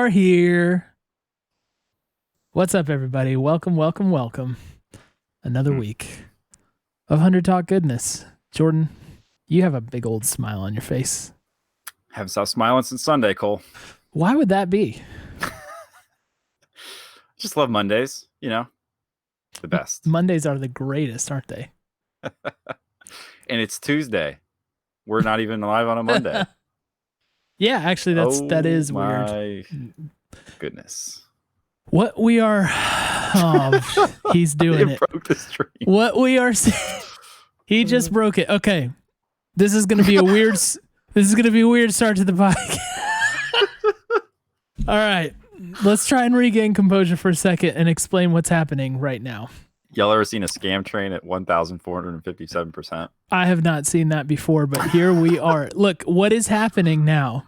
are here. What's up, everybody? Welcome. Another week of 100 Talk goodness. Jordan, you have a big old smile on your face. Haven't stopped smiling since Sunday, Cole. Why would that be? Just love Mondays, you know. The best. Mondays are the greatest, aren't they? And it's Tuesday. We're not even live on a Monday. Yeah, actually, that is weird. My goodness. What we are... Oh, he's doing it. Broke the stream. What we are saying... He just broke it. Okay. This is going to be a weird... This is going to be a weird start to the podcast. All right. Let's try and regain composure for a second and explain what's happening right now. Y'all ever seen a scam train at 1,457%? I have not seen that before, but here we are. Look, what is happening now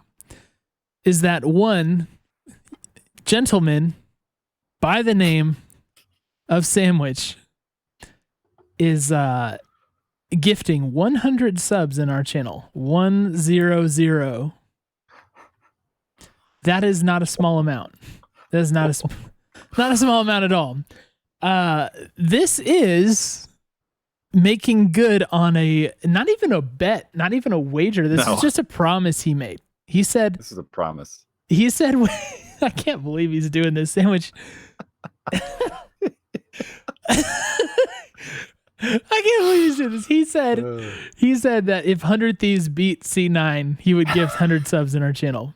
is that one gentleman by the name of Samichh is gifting 100 subs in our channel. 100. That is not a small amount. That is not a small amount at all. This is making good on not even a bet, not even a wager. This is just a promise he made. He said, this is a promise. He said, I can't believe he's doing this Samichh. I can't believe he's doing this. He said that if 100 Thieves beat C9, he would gift 100 subs in our channel.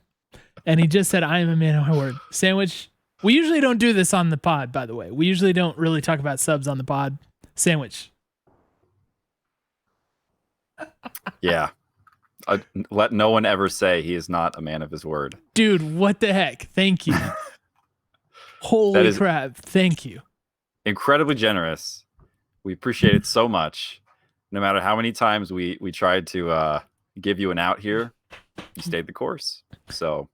And he just said, I am a man of my word. Samichh, we usually don't do this on the pod, by the way. We usually don't really talk about subs on the pod. Samichh. Yeah. Let no one ever say he is not a man of his word. Dude, what the heck? Thank you. Holy crap. Thank you. Incredibly generous. We appreciate it so much. No matter how many times we tried to give you an out here, you stayed the course. So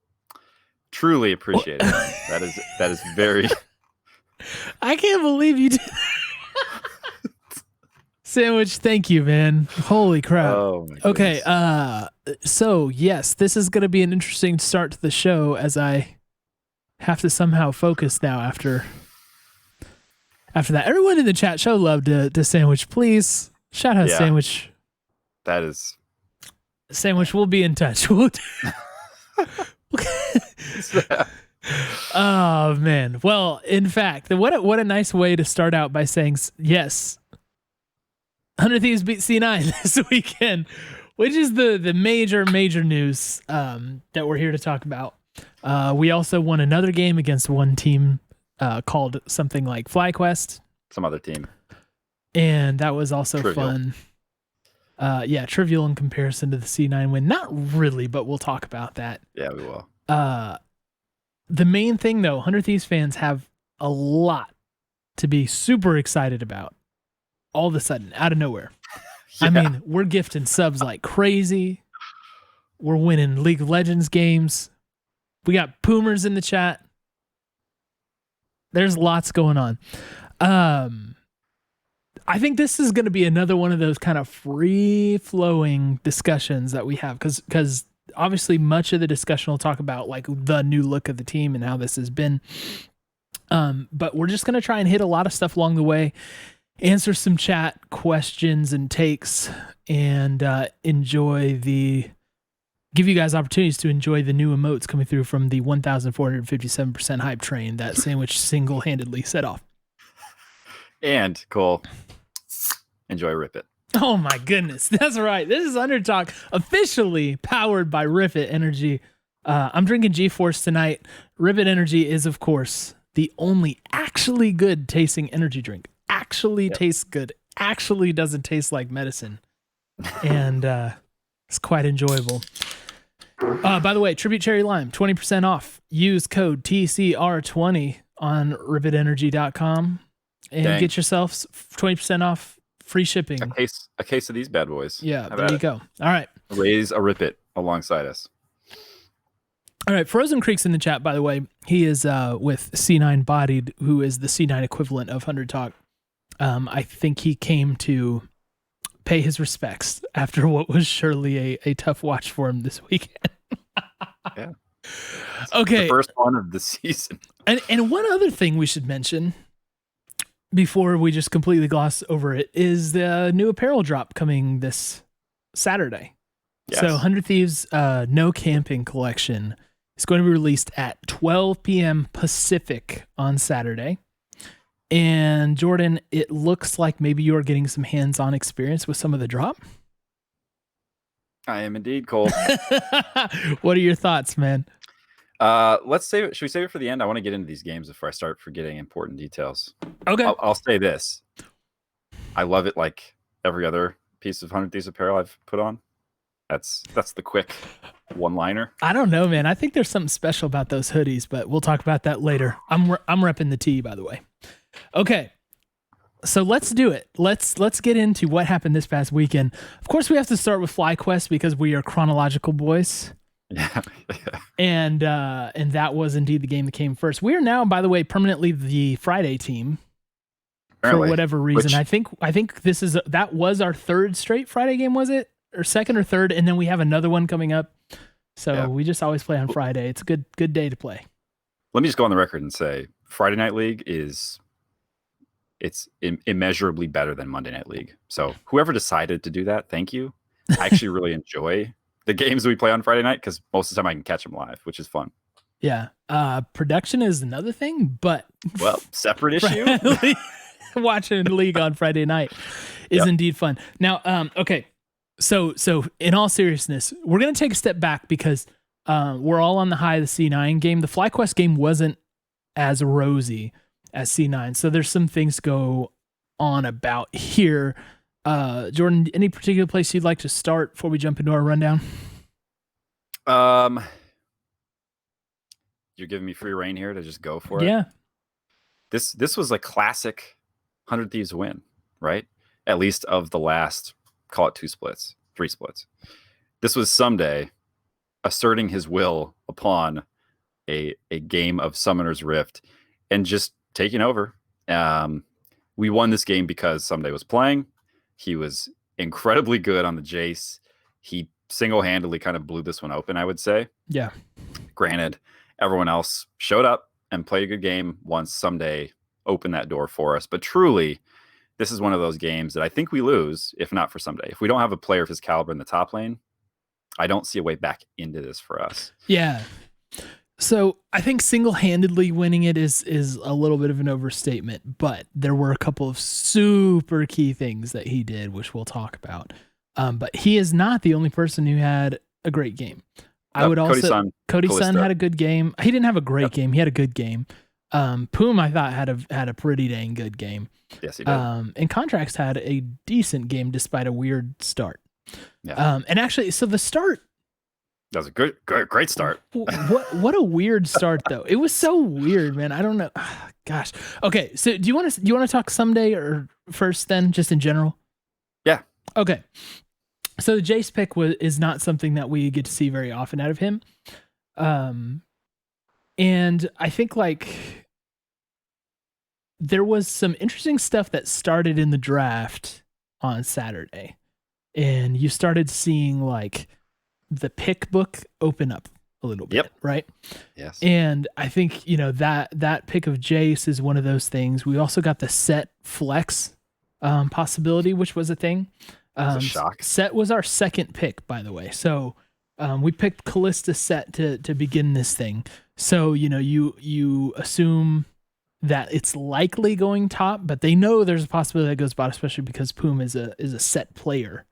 truly appreciate it. That is very... I can't believe you did. Samichh, thank you, man. Holy crap. Oh my goodness. Okay, so yes, this is going to be an interesting start to the show as I have to somehow focus now after that. Everyone in the chat, show love to Samichh, please. Shout out Samichh. That is... Samichh, we'll be in touch. Oh man. Well, in fact, what a nice way to start out by saying yes. 100 Thieves beat C9 this weekend, which is the major news that we're here to talk about. We also won another game against one team called something like FlyQuest. Some other team. And that was also trivial. Fun. Trivial in comparison to the C9 win. Not really, but we'll talk about that. Yeah, we will. The main thing, though, 100 Thieves fans have a lot to be super excited about all of a sudden, out of nowhere. Yeah. I mean, we're gifting subs like crazy. We're winning League of Legends games. We got Poomers in the chat. There's lots going on. I think this is going to be another one of those kind of free-flowing discussions that we have because obviously much of the discussion will talk about like the new look of the team and how this has been. But we're just going to try and hit a lot of stuff along the way, answer some chat questions and takes, and give you guys opportunities to enjoy the new emotes coming through from the 1,457% hype train that Samichh single-handedly set off. And Cole, enjoy Rip It. Oh my goodness, that's right. This is Under Talk, officially powered by Rip It Energy. I'm drinking G-Force tonight. Rip It Energy is, of course, the only actually good tasting energy drink. Actually tastes good. Actually doesn't taste like medicine. And it's quite enjoyable. By the way, Tribute Cherry Lime, 20% off. Use code TCR20 on ripitenergy.com and get yourself 20% off, free shipping. A case of these bad boys. Yeah, there you go. All right. Raise a Rip It alongside us. All right, Frozen Creek's in the chat, by the way. He is with C9 Bodied, who is the C9 equivalent of 100 Talk. I think he came to pay his respects after what was surely a tough watch for him this weekend. Yeah. Okay. The first one of the season. And one other thing we should mention before we just completely gloss over it is the new apparel drop coming this Saturday. Yes. So 100 Thieves No Camping collection is going to be released at 12 p.m. Pacific on Saturday. And Jordan, it looks like maybe you're getting some hands-on experience with some of the drop. I am indeed, Cole. What are your thoughts, man? Let's save it. Should we save it for the end? I want to get into these games before I start forgetting important details. Okay. I'll say this. I love it like every other piece of 100 Thieves apparel I've put on. That's the quick one-liner. I don't know, man. I think there's something special about those hoodies, but we'll talk about that later. I'm repping the tee, by the way. Okay. So let's do it. Let's get into what happened this past weekend. Of course, we have to start with FlyQuest because we are chronological boys. Yeah. And that was indeed the game that came first. We are now, by the way, permanently the Friday team. Apparently. For whatever reason. I think that was our third straight Friday game, was it? Or second or third, and then we have another one coming up. So we just always play on Friday. It's a good day to play. Let me just go on the record and say Friday Night League it's immeasurably better than Monday Night League. So whoever decided to do that, thank you. I actually really enjoy the games we play on Friday night because most of the time I can catch them live, which is fun. Yeah. Production is another thing, but separate issue. Watching League on Friday night is indeed fun. Now, okay. So in all seriousness, we're going to take a step back because we're all on the high of the C9 game. The FlyQuest game wasn't as rosy as C9. So there's some things to go on about here. Jordan, any particular place you'd like to start before we jump into our rundown? You're giving me free reign here to just go for it. Yeah. This was a classic 100 Thieves win, right? At least of the last, call it 3 splits. This was Ssumday asserting his will upon a game of Summoner's Rift and just taking over. We won this game because Ssumday was playing. He was incredibly good on the Jace. He single-handedly kind of blew this one open, I would say. Yeah. Granted, everyone else showed up and played a good game once Ssumday opened that door for us. But truly, this is one of those games that I think we lose, if not for Ssumday. If we don't have a player of his caliber in the top lane, I don't see a way back into this for us. Yeah. So I think single-handedly winning it is a little bit of an overstatement, but there were a couple of super key things that he did, which we'll talk about. But he is not the only person who had a great game. I would also Cody's son had a good game. He didn't have a great game. He had a good game. Poome, I thought, had a pretty dang good game. Yes, he did. And Contractz had a decent game despite a weird start. Yeah. And actually, so the start. That was a great start. What a weird start though. It was so weird, man. I don't know. Gosh. Okay. So do you want to talk Ssumday or first then, just in general? Yeah. Okay. So the Jace pick is not something that we get to see very often out of him. And I think like there was some interesting stuff that started in the draft on Saturday, and you started seeing like the pick book open up a little bit, right? Yes. And I think, that pick of Jace is one of those things. We also got the set flex possibility, which was a thing. A shock. Set was our second pick, by the way. So we picked Callista Set to begin this thing. So, you assume that it's likely going top, but they know there's a possibility that goes bot, especially because Poome is a set player.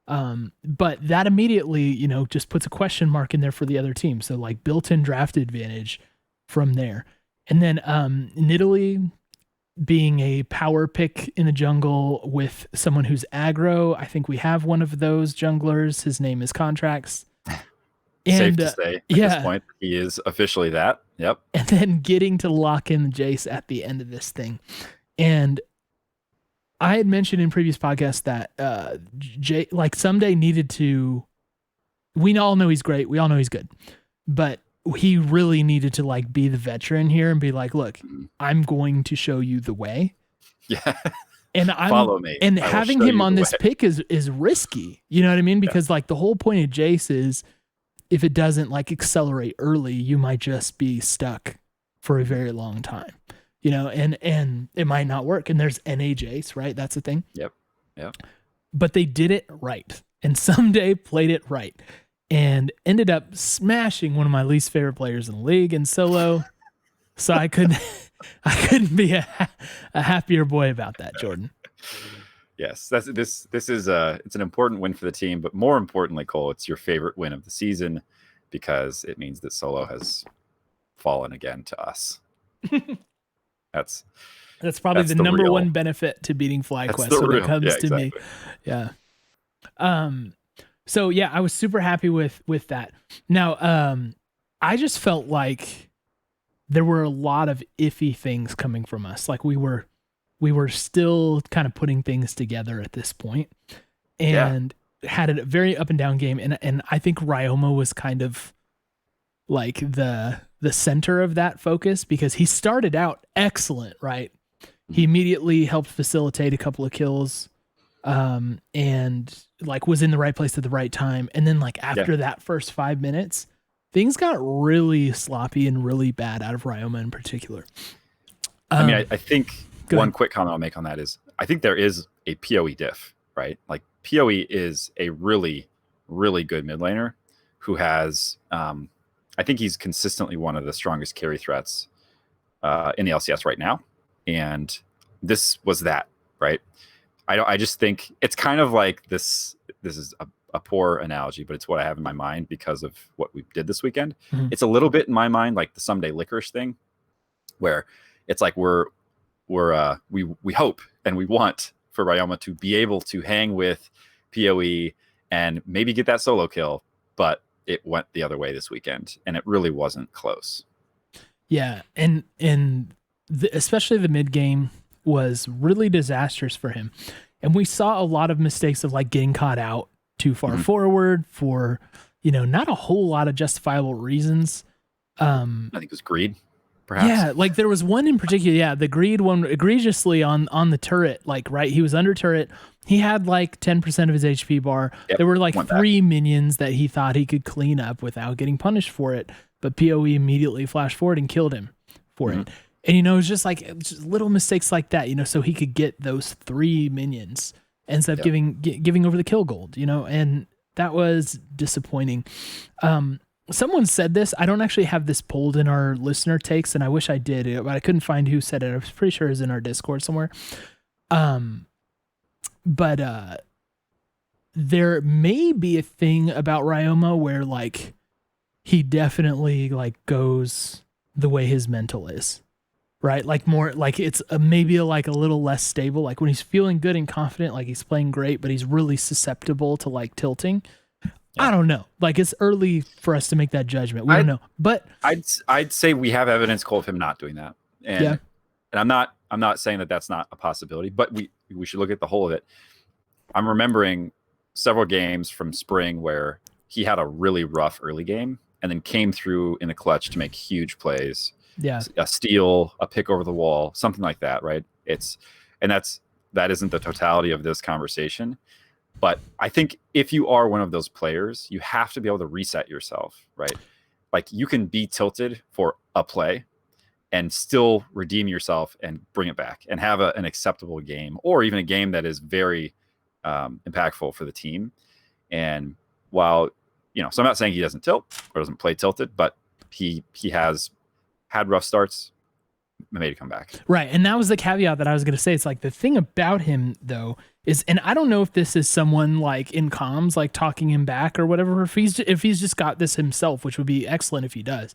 But that immediately, just puts a question mark in there for the other team. So like built-in draft advantage from there. And then Nidalee being a power pick in the jungle with someone who's aggro. I think we have one of those junglers. His name is Contractz. Safe to say at this point, he is officially that. Yep. And then getting to lock in Jace at the end of this thing. And I had mentioned in previous podcasts that Ssumday needed to. We all know he's great. We all know he's good, but he really needed to like be the veteran here and be like, "Look, I'm going to show you the way." Yeah, and follow me. And having him on this pick is risky. You know what I mean? Because like the whole point of Jace is if it doesn't like accelerate early, you might just be stuck for a very long time, you know, and it might not work. And there's NA Jace, right? That's the thing. Yep. But they did it right. And Ssumday played it right and ended up smashing one of my least favorite players in the league in solo. So I couldn't be a happier boy about that, Jordan. Yes, this is it's an important win for the team, but more importantly, Cole, it's your favorite win of the season because it means that solo has fallen again to us. That's probably the number real, one benefit to beating FlyQuest when it comes to me. Yeah. So yeah, I was super happy with that. Now, I just felt like there were a lot of iffy things coming from us. Like we were still kind of putting things together at this point and had a very up and down game. And I think Ryoma was kind of like the center of that focus because he started out excellent, right? He immediately helped facilitate a couple of kills, and like was in the right place at the right time. And then like after that first 5 minutes, things got really sloppy and really bad out of Ryoma in particular. I mean, I think one quick comment I'll make on that is I think there is a PoE diff, right? Like PoE is a really, really good mid laner who has, I think he's consistently one of the strongest carry threats in the LCS right now. And this was that, right? I just think it's kind of like this is a poor analogy, but it's what I have in my mind because of what we did this weekend. Mm-hmm. It's a little bit in my mind like the Ssumday licorice thing, where it's like we hope and we want for Ryoma to be able to hang with PoE and maybe get that solo kill, but it went the other way this weekend, and it really wasn't close. Yeah, and especially the mid game was really disastrous for him, and we saw a lot of mistakes of like getting caught out too far forward for not a whole lot of justifiable reasons. I think it was greed, perhaps. Yeah, like there was one in particular. Yeah, the greed one egregiously on the turret. Like right, he was under turret. He had like 10% of his HP bar. Yep, there were like 3 minions that he thought he could clean up without getting punished for it. But PoE immediately flashed forward and killed him for it. And, it's just like just little mistakes like that, so he could get those 3 minions instead of giving over the kill gold, and that was disappointing. Someone said this. I don't actually have this pulled in our listener takes, and I wish I did, but I couldn't find who said it. I was pretty sure it's in our Discord somewhere. But there may be a thing about Ryoma where like he definitely like goes the way his mental is, right? Like more like it's maybe like a little less stable. Like when he's feeling good and confident, like he's playing great, but he's really susceptible to like tilting. Yeah. I don't know. Like it's early for us to make that judgment. We don't know, but I'd say we have evidence, Cole, of him not doing that. And I'm not saying that that's not a possibility, but we should look at the whole of it. I'm remembering several games from spring where he had a really rough early game and then came through in the clutch to make huge plays. Yeah. A steal, a pick over the wall, something like that, right? That isn't the totality of this conversation. But I think if you are one of those players, you have to be able to reset yourself, right? Like you can be tilted for a play and still redeem yourself and bring it back and have an acceptable game, or even a game that is very impactful for the team. And while, so I'm not saying he doesn't tilt or doesn't play tilted, but he has had rough starts, made a comeback. Right. And that was the caveat that I was going to say. It's like the thing about him though is, and I don't know if this is someone like in comms, like talking him back or whatever, if he's just got this himself, which would be excellent if he does,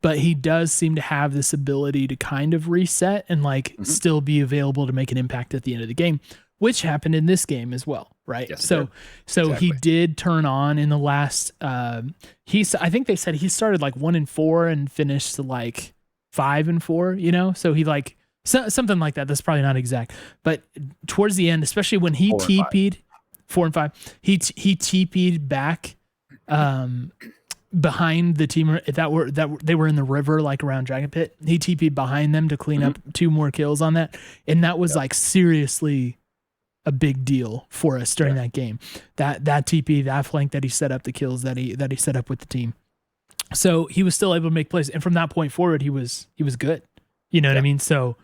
but he does seem to have this ability to kind of reset and like still be available to make an impact at the end of the game, which happened in this game as well. Right. Yes, so exactly. He did turn on in the last, I think they said he started like 1-4 and finished to like 5-4, so he like something like that. That's probably not exact, but towards the end, especially when he TP'd 4 and 5, he TP'd back, behind the team that they were in the river, like around Dragon Pit. He TP'd behind them to clean up 2 more kills on that. And that was like seriously a big deal for us during that game. That TP, that flank that he set up, the kills that he set up with the team. So he was still able to make plays, and from that point forward, he was good. You know what I mean? So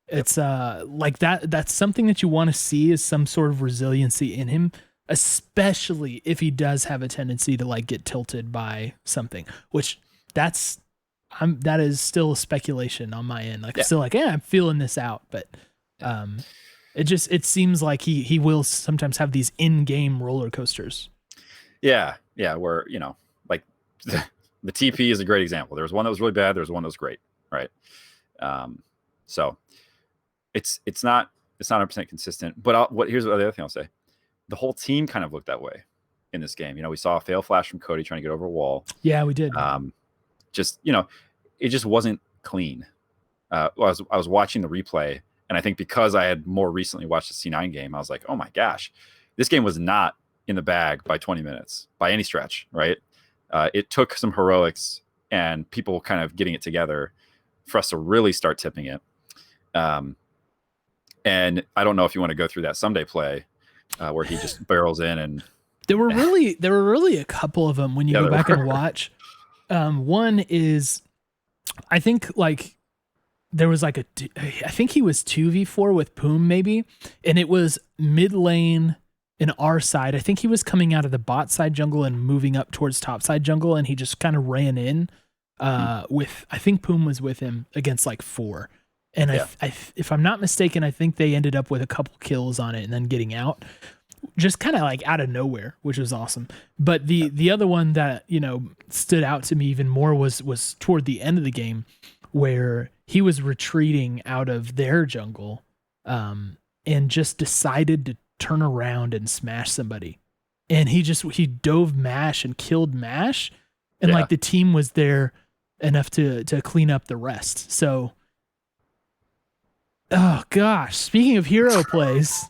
it's like that's something that you want to see, is some sort of resiliency in him, especially if he does have a tendency to like get tilted by something, which that is still speculation on my end. Like I'm still like, I'm feeling this out, but it seems like he will sometimes have these in-game roller coasters. Yeah, where like the TP is a great example. There was one that was really bad. There was one that was great, right? So it's not 100% consistent. But here's the other thing I'll say: the whole team kind of looked that way in this game. We saw a fail flash from Cody trying to get over a wall. Yeah, we did. It just wasn't clean. I was watching the replay, and I think because I had more recently watched the C9 game, I was like, oh my gosh, this game was not in the bag by 20 minutes by any stretch, right? It took some heroics and people kind of getting it together for us to really start tipping it. And I don't know if you want to go through that Ssumday play where he just barrels in, and there were really a couple of them when you go back and watch. One is, I think like there was like I think he was 2v4 with Poome maybe, and it was mid lane in our side. I think he was coming out of the bot side jungle and moving up towards top side jungle, and he just kind of ran in with, I think Poome was with him against like 4. And if I'm not mistaken, I think they ended up with a couple kills on it and then getting out, just kind of like out of nowhere, which was awesome. But the other one that, stood out to me even more was toward the end of the game, where he was retreating out of their jungle and just decided to turn around and smash somebody. And he dove Mash and killed Mash, and like the team was there enough to clean up the rest. So oh gosh, speaking of hero plays,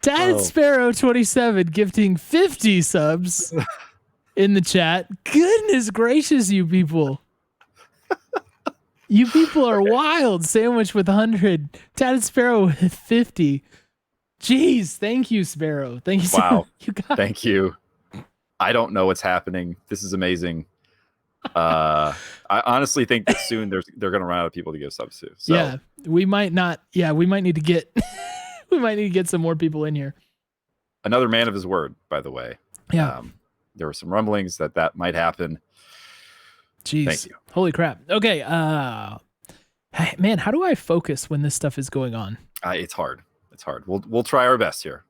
Dad Sparrow 27 gifting 50 subs in the chat. Goodness gracious, you people. You people are wild. Sandwich with 100. Dad Sparrow with 50. Jeez, thank you, Sparrow. Thank you so much. You guys. Thank you. I don't know what's happening. This is amazing. I honestly think that soon they're going to run out of people to give subs to. So. Yeah, we might not. Yeah, we might need to get we might need to get some more people in here. Another man of his word, by the way. Yeah, there were some rumblings that might happen. Jeez, thank you. Holy crap. Okay, man, how do I focus when this stuff is going on? It's hard. It's hard. We'll try our best here.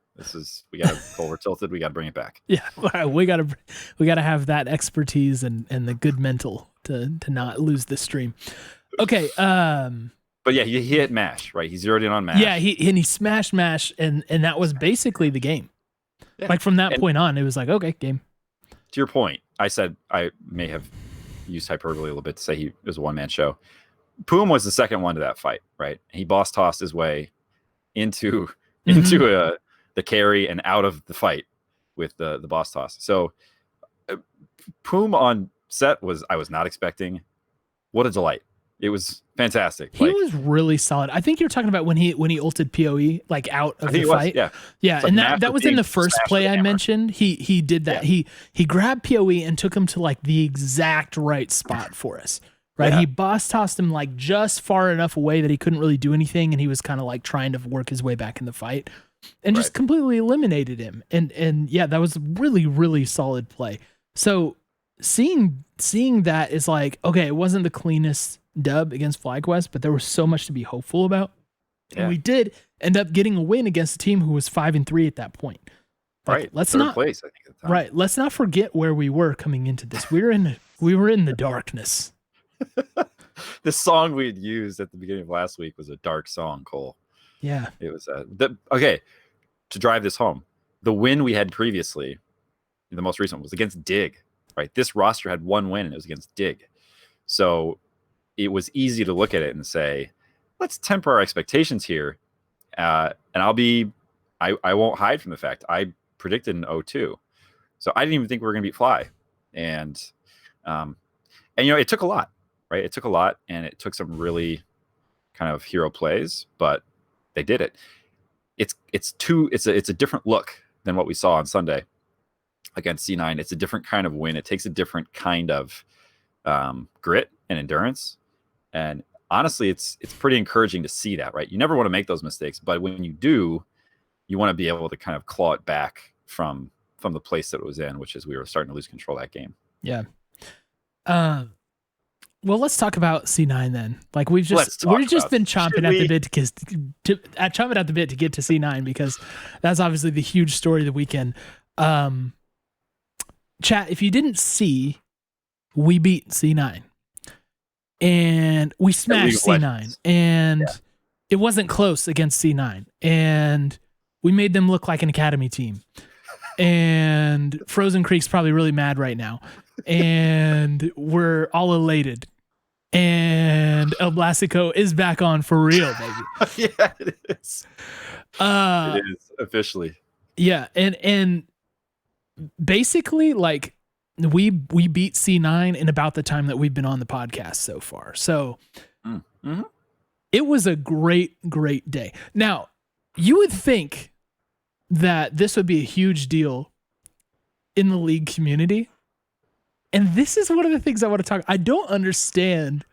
We got to over tilted. We got to bring it back. Yeah, we got to have that expertise and the good mental to not lose the stream. Okay. But yeah, he hit Mash, right? He zeroed in on Mash. Yeah, he smashed Mash, and that was basically the game. Yeah. Like from that point on, it was like, okay, game. To your point, I said I may have used hyperbole a little bit to say it was a one-man show. Poome was the second one to that fight, right? He boss tossed his way into the carry and out of the fight with the boss toss. So Poome on set I was not expecting. What a delight. It was fantastic. He was really solid. I think you're talking about when he ulted PoE like out of the fight. Yeah. And that was in the first play I mentioned. He did that. Yeah. He grabbed PoE and took him to like the exact right spot for us. Right. Yeah. He boss tossed him like just far enough away that he couldn't really do anything, and he was kind of like trying to work his way back in the fight. And just completely eliminated him. And yeah, that was really, really solid play. So seeing that is like, okay, it wasn't the cleanest dub against FlyQuest, but there was so much to be hopeful about. Yeah. And we did end up getting a win against a team who was 5-3 at that point. Like, let's third not place, I think, at the time. Right. Let's not forget where we were coming into this. We were in the darkness. The song we had used at the beginning of last week was a dark song, Cole. Yeah. It was okay. To drive this home, the win we had previously, the most recent, was against Dig. Right, this roster had one win, and it was against Dig. So it was easy to look at it and say, let's temper our expectations here. And I won't hide from the fact I predicted an 0-2. So I didn't even think we were going to beat Fly. And it took a lot, right? It took a lot, and it took some really kind of hero plays, but they did it. It's a different look than what we saw on Sunday against C9. It's a different kind of win. It takes a different kind of grit and endurance. And honestly, it's pretty encouraging to see that, right? You never want to make those mistakes, but when you do, you want to be able to kind of claw it back from the place that it was in, which is we were starting to lose control of that game. Yeah. Well, let's talk about C9 then. Like we've just been chomping at the bit chomping at the bit to get to C9 because that's obviously the huge story of the weekend. Chat, if you didn't see, we beat C9 and we smashed C9 and it wasn't close against C9 and we made them look like an academy team. And Frozen Creek's probably really mad right now. And we're all elated. And El Blasico is back on for real, baby. Yeah, it is. It is officially. Yeah, and basically, like we beat C9 in about the time that we've been on the podcast so far. So it was a great day. Now, you would think that this would be a huge deal in the league community. And this is one of the things I want to talk. I don't understand.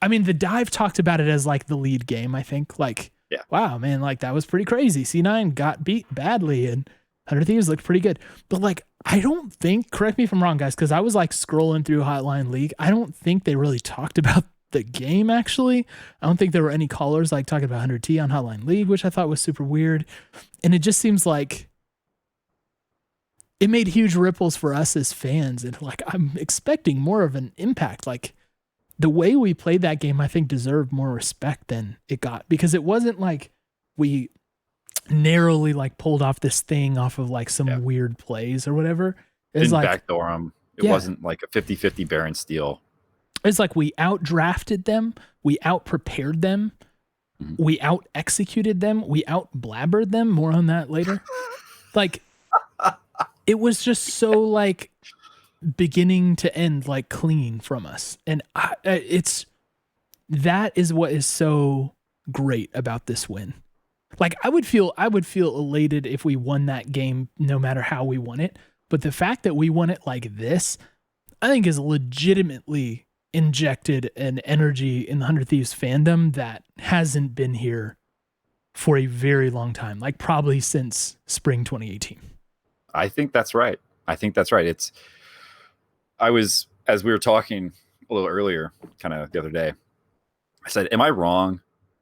I mean, the Dive talked about it as like the lead game, I think. Like, wow, man, like that was pretty crazy. C9 got beat badly and 100 Thieves looked pretty good. But like, I don't think, correct me if I'm wrong, guys, because I was like scrolling through Hotline League. I don't think they really talked about the game, actually. I don't think there were any callers like talking about 100T on Hotline League, which I thought was super weird. And it just seems like it made huge ripples for us as fans. And like, I'm expecting more of an impact. Like the way we played that game, I think deserved more respect than it got, because it wasn't like we narrowly like pulled off this thing off of like some weird plays or whatever. It was didn't like backdoor them. It wasn't like a 50-50 Baron steal. It's like we out drafted them. We out prepared them. We out executed them. We out blabbered them. More on that later. Like it was just so like beginning to end, like clean from us. And that is what is so great about this win. Like I would feel elated if we won that game, no matter how we won it. But the fact that we won it like this, I think is legitimately injected an energy in the 100 Thieves fandom that hasn't been here for a very long time, like probably since spring 2018. I think that's right. As we were talking a little earlier, kind of the other day, I said, am I wrong,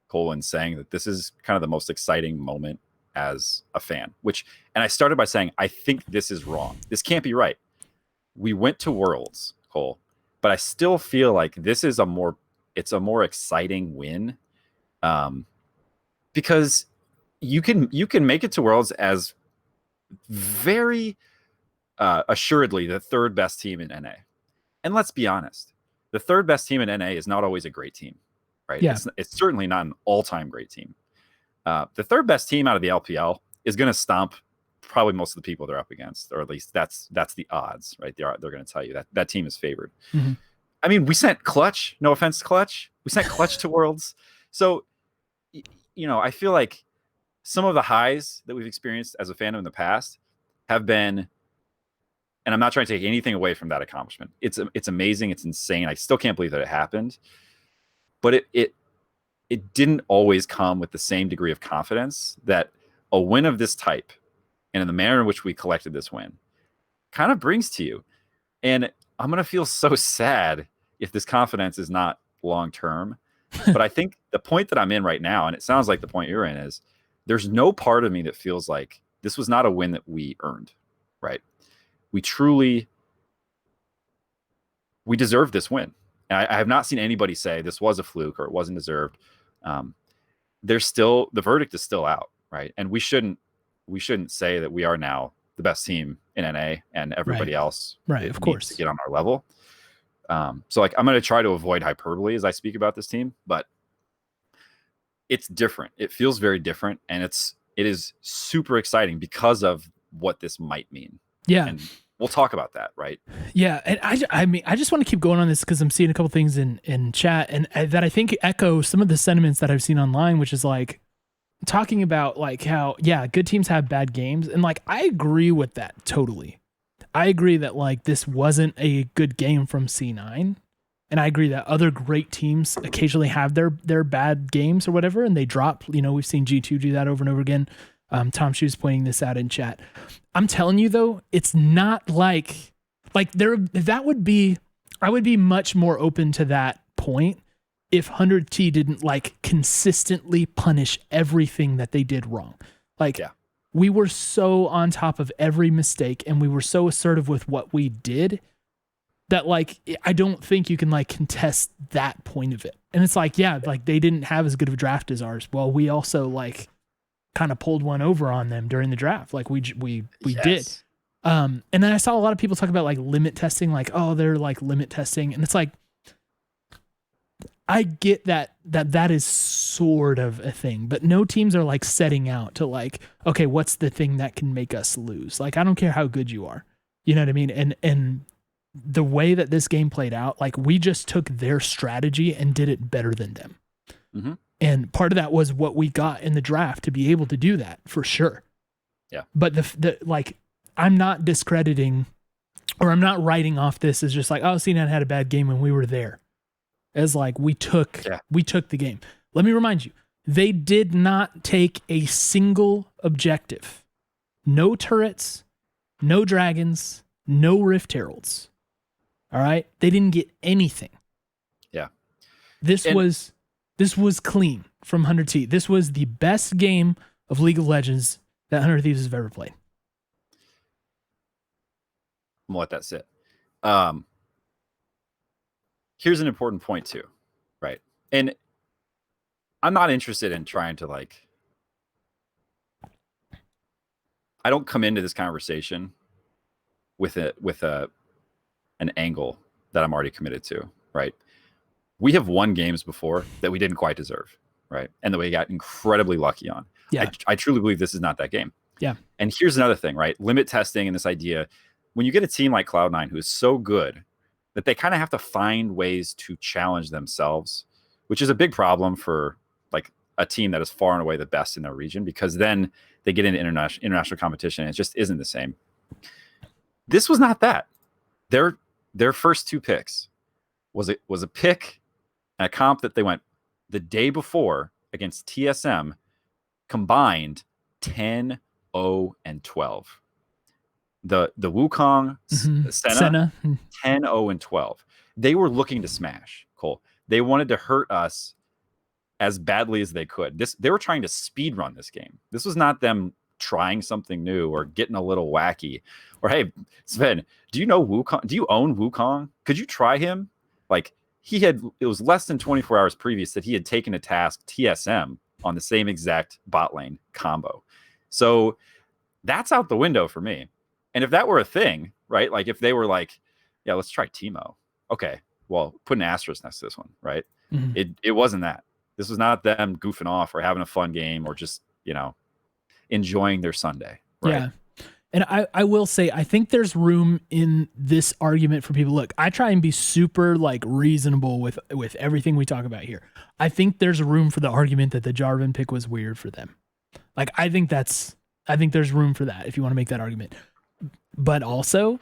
Cole, in saying that this is kind of the most exciting moment as a fan? And I started by saying, I think this is wrong. This can't be right. We went to Worlds, Cole, but I still feel like this is a more exciting win, because you can make it to Worlds as very assuredly the third best team in NA. And let's be honest, the third best team in NA is not always a great team, right? Yeah. It's certainly not an all-time great team. The third best team out of the LPL is going to stomp probably most of the people they're up against, or at least that's the odds, right? They're going to tell you that team is favored. Mm-hmm. I mean, we sent Clutch, no offense to Clutch. We sent Clutch to Worlds. So, I feel like some of the highs that we've experienced as a fandom in the past have been, and I'm not trying to take anything away from that accomplishment. It's amazing. It's insane. I still can't believe that it happened, but it didn't always come with the same degree of confidence that a win of this type, and in the manner in which we collected this win, kind of brings to you. And I'm going to feel so sad if this confidence is not long-term. But I think the point that I'm in right now, and it sounds like the point you're in, is there's no part of me that feels like this was not a win that we earned, right? We deserved this win. And I have not seen anybody say this was a fluke or it wasn't deserved. The verdict is still out, right? And we shouldn't say that we are now the best team in NA and everybody else of course to get on our level. So like I'm going to try to avoid hyperbole as I speak about this team, but it's different. It feels very different, and it is super exciting because of what this might mean. Yeah. And we'll talk about that, right? Yeah. And I mean, I just want to keep going on this because I'm seeing a couple things in chat and that I think echo some of the sentiments that I've seen online, which is like, talking about like how, yeah, good teams have bad games. And like, I agree with that totally. I agree that like this wasn't a good game from C9. And I agree that other great teams occasionally have their bad games or whatever, and they drop. You know, we've seen G2 do that over and over again. Tom Shoe's pointing this out in chat. I'm telling you though, it's not like there. That would be, I would be much more open to that point if 100T didn't like consistently punish everything that they did wrong. Like, yeah. We were so on top of every mistake, and we were so assertive with what we did that like, I don't think you can like contest that point of it. And it's like, yeah, like they didn't have as good of a draft as ours. Well, we also like kind of pulled one over on them during the draft. Like we yes. did. And then I saw a lot of people talk about like limit testing, like, oh, they're like limit testing. And it's like, I get that is sort of a thing, but no teams are like setting out to like, okay, what's the thing that can make us lose? Like, I don't care how good you are. You know what I mean? And the way that this game played out, like we just took their strategy and did it better than them. Mm-hmm. And part of that was what we got in the draft to be able to do that for sure. Yeah. But the like, I'm not discrediting or I'm not writing off this as just like, oh, C9 had a bad game and we were there. As like, we took the game. Let me remind you, they did not take a single objective. No turrets, no dragons, no Rift Heralds. All right. They didn't get anything. Yeah. This was clean from 100T. This was the best game of League of Legends that 100 Thieves has ever played. I'm gonna let that sit. Here's an important point too, right? And I'm not interested in trying to like, I don't come into this conversation with an angle that I'm already committed to, right? We have won games before that we didn't quite deserve, right? And that we got incredibly lucky on. Yeah. I truly believe this is not that game. Yeah. And here's another thing, right? Limit testing and this idea, when you get a team like Cloud9 who is so good that they kind of have to find ways to challenge themselves, which is a big problem for like a team that is far and away the best in their region, because then they get into international competition and it just isn't the same. This was not that. Their first two picks was a pick and a comp that they went the day before against TSM, combined 10, 0, and 12. The Wukong, Senna, 10, 0, and 12. They were looking to smash, Cole. They wanted to hurt us as badly as they could. They were trying to speed run this game. This was not them trying something new or getting a little wacky. Or, hey, Sven, do you know Wukong? Do you own Wukong? Could you try him? Like, it was less than 24 hours previous that he had taken a task TSM on the same exact bot lane combo. So that's out the window for me. And if that were a thing, right? Like if they were like, yeah, let's try Teemo. Okay, well, put an asterisk next to this one, right? Mm-hmm. It wasn't that. This was not them goofing off or having a fun game or just, enjoying their Sunday. Right? Yeah. And I will say, I think there's room in this argument for people. Look, I try and be super like reasonable with everything we talk about here. I think there's room for the argument that the Jarvan pick was weird for them. Like, I think there's room for that if you want to make that argument. But also,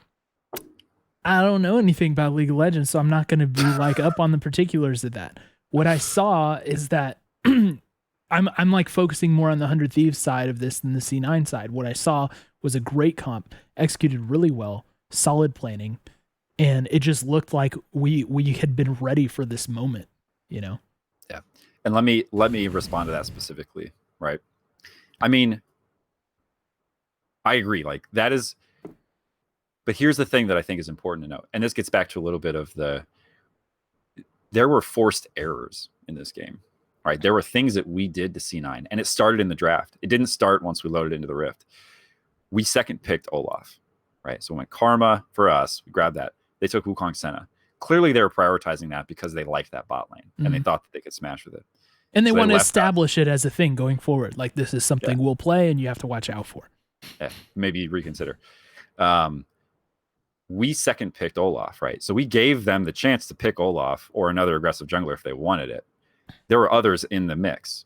I don't know anything about League of Legends, so I'm not going to be like up on the particulars of that. What I saw is that I'm like focusing more on the 100 Thieves side of this than the C9 side. What I saw was a great comp, executed really well, solid planning, and it just looked like we had been ready for this moment, Yeah. And let me respond to that specifically, right? I mean, I agree. Like that is, but here's the thing that I think is important to note. And this gets back to a little bit of there were forced errors in this game, right? There were things that we did to C9 and it started in the draft. It didn't start once we loaded into the Rift. We second picked Olaf, right? So we went Karma for us. We grabbed that. They took Wukong Senna. Clearly they were prioritizing that because they liked that bot lane and they thought that they could smash with it. And they want to establish it as a thing going forward. Like this is something we'll play and you have to watch out for. Yeah, maybe reconsider. We second picked Olaf, right? So we gave them the chance to pick Olaf or another aggressive jungler if they wanted it. There were others in the mix.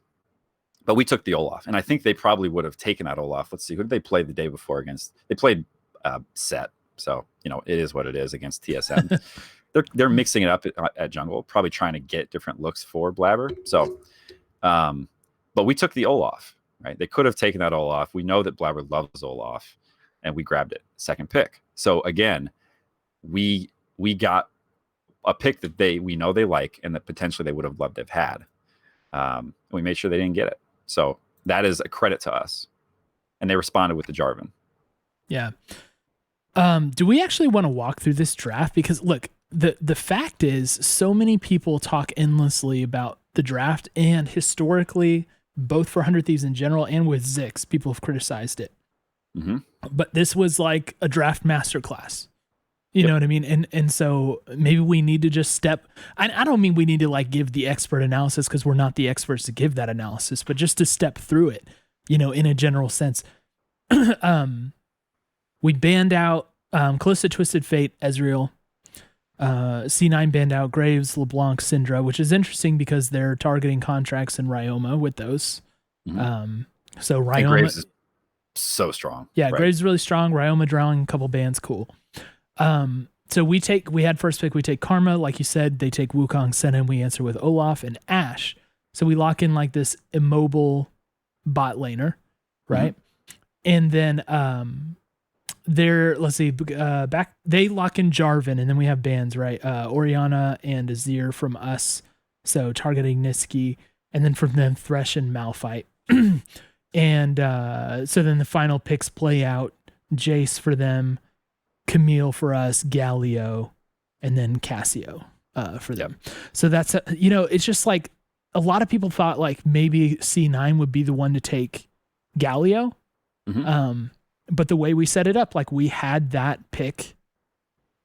But we took the Olaf, and I think they probably would have taken that Olaf. Let's see, who did they play the day before against? They played Set, so it is what it is against TSM. they're mixing it up at jungle, probably trying to get different looks for Blaber. So, but we took the Olaf, right? They could have taken that Olaf. We know that Blaber loves Olaf, and we grabbed it, second pick. So again, we got a pick that we know they like, and that potentially they would have loved to have had. And we made sure they didn't get it. So that is a credit to us. And they responded with the Jarvan. Yeah. Do we actually want to walk through this draft? Because look, the fact is, so many people talk endlessly about the draft, and historically, both for 100 Thieves in general and with Zix, people have criticized it. Mm-hmm. But this was like a draft masterclass. You know what I mean? And so maybe we need to just I don't mean we need to like give the expert analysis, because we're not the experts to give that analysis, but just to step through it, in a general sense. We banned out Kalista, Twisted Fate, Ezreal. C9 banned out Graves, LeBlanc, Syndra, which is interesting because they're targeting Contractz and Ryoma with those. Mm-hmm. So Ryoma, and Graves is so strong. Yeah, right? Graves is really strong. Ryoma drawing a couple bans, cool. So we had first pick, we take Karma, like you said, they take Wukong, Senna, and we answer with Olaf and Ashe. So we lock in like this immobile bot laner, right? Mm-hmm. And then let's see, they lock in Jarvan, and then we have bans, right? Orianna and Azir from us, so targeting Niski, and then from them Thresh and Malphite. And so then the final picks play out, Jace for them, Camille for us, Galio, and then Cassio for them. So that's it's just like a lot of people thought like maybe C9 would be the one to take Galio. Mm-hmm. But the way we set it up, like we had that pick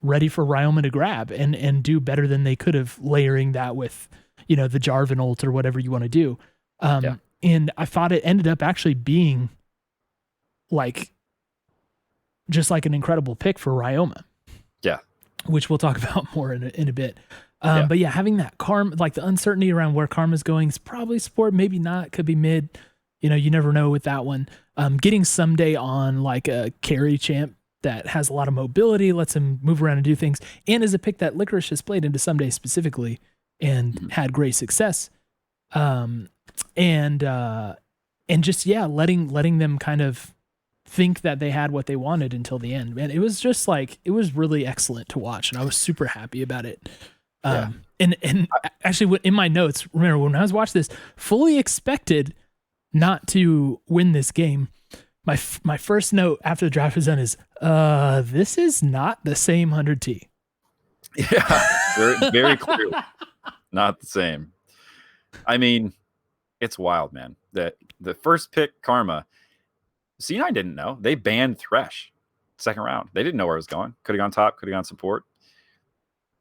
ready for Ryoma to grab and do better than they could have, layering that with the Jarvan ult or whatever you want to do. And I thought it ended up actually being like just like an incredible pick for Ryoma. Yeah. Which we'll talk about more in a bit. But yeah, having that Karma, like the uncertainty around where Karma's going, is probably support, maybe not, could be mid. You never know with that one. Getting Ssumday on like a carry champ that has a lot of mobility, lets him move around and do things, and is a pick that Licorice has played into Ssumday specifically and had great success. And just, letting them kind of think that they had what they wanted until the end. Man, it was just like, it was really excellent to watch, and I was super happy about it. And actually in my notes, remember when I was watching this, fully expected not to win this game. My first note after the draft was done is, this is not the same 100T. Yeah, very, very clearly not the same. I mean, it's wild, man. The first pick, Karma, C9 didn't know. They banned Thresh second round. They didn't know where it was going. Could have gone top, could have gone support.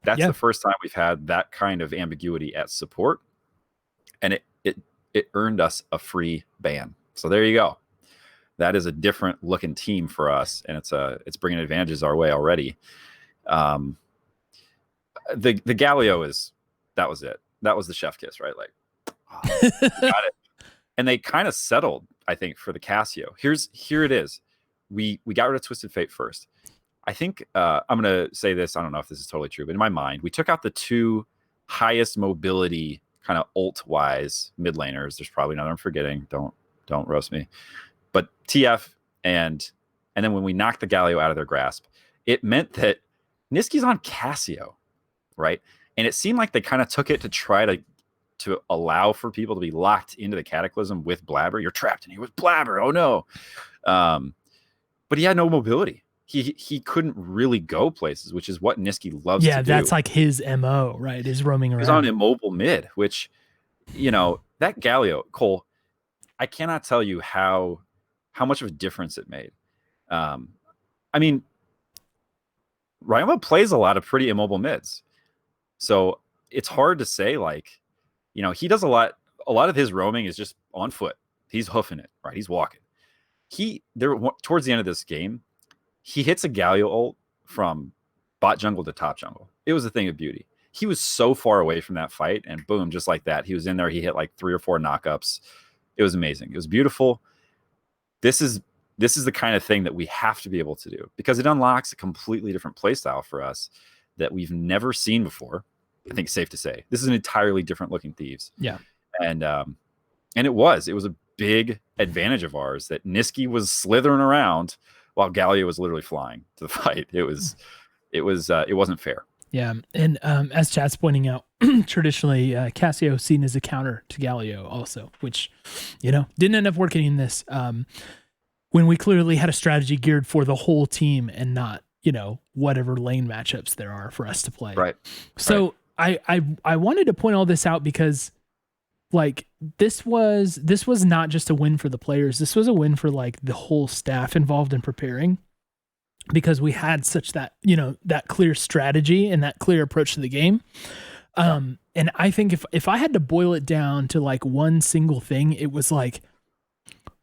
That's the first time we've had that kind of ambiguity at support. And it earned us a free ban. So there you go. That is a different looking team for us, and it's bringing advantages our way already. The Galio that was it. That was the chef kiss, right? Like, got it. And they kind of settled, I think, for the Cassio. Here it is. We got rid of Twisted Fate first. I think I'm gonna say this. I don't know if this is totally true, but in my mind, we took out the two highest mobility kind of ult-wise mid laners. There's probably another I'm forgetting. Don't roast me. But TF and then when we knocked the Galio out of their grasp, it meant that Niski's on Cassio, right? And it seemed like they kind of took it to try to allow for people to be locked into the Cataclysm with Blaber. You're trapped in here with Blaber. Oh no. But he had no mobility. He couldn't really go places, which is what Niski loves to do. Yeah, that's like his MO, right? Is roaming around. He's on immobile mid, which, that Galio, Cole, I cannot tell you how much of a difference it made. I mean, Ryoma plays a lot of pretty immobile mids. So it's hard to say, like, he does a lot of his roaming is just on foot. He's hoofing it, right? He's walking. Towards the end of this game, he hits a Galio ult from bot jungle to top jungle. It was a thing of beauty. He was so far away from that fight, and boom, just like that, he was in there. He hit like 3 or 4 knockups. It was amazing. It was beautiful. This is the kind of thing that we have to be able to do, because it unlocks a completely different play style for us that we've never seen before. I think it's safe to say this is an entirely different looking Thieves. Yeah. And it was a big advantage of ours that Niski was slithering around while Galio was literally flying to the fight. It wasn't fair. Yeah. And as chat's pointing out, traditionally Cassio seen as a counter to Galio also, which, didn't end up working in this when we clearly had a strategy geared for the whole team and not, whatever lane matchups there are for us to play. Right. So right. I wanted to point all this out because like this was not just a win for the players. This was a win for like the whole staff involved in preparing, because we had such that, that clear strategy and that clear approach to the game. And I think if I had to boil it down to like one single thing, it was like,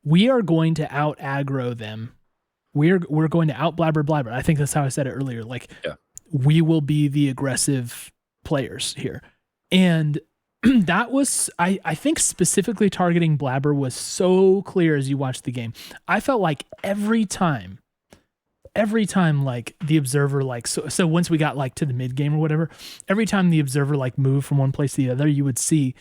we are going to out aggro them. We're going to out Blaber. I think that's how I said it earlier. Like, we will be the aggressive players here. And that was, I think specifically targeting Blaber was so clear as you watched the game. I felt like every time like the observer, like, so once we got like to the mid game or whatever, every time the observer like moved from one place to the other, you would see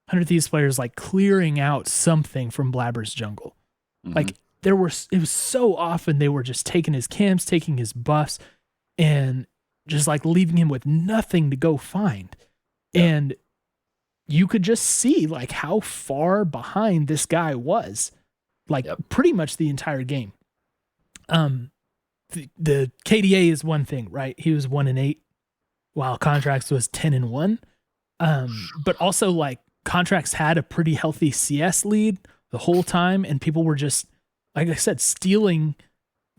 100 Thieves players like clearing out something from Blaber's jungle. Mm-hmm. Like it was so often they were just taking his camps, taking his buffs, and just like leaving him with nothing to go find. Yeah. And you could just see like how far behind this guy was, like pretty much the entire game. The KDA is one thing, right? He was 1-8, while Contractz was 10-1. But also like Contractz had a pretty healthy CS lead the whole time, and people were just, like I said, stealing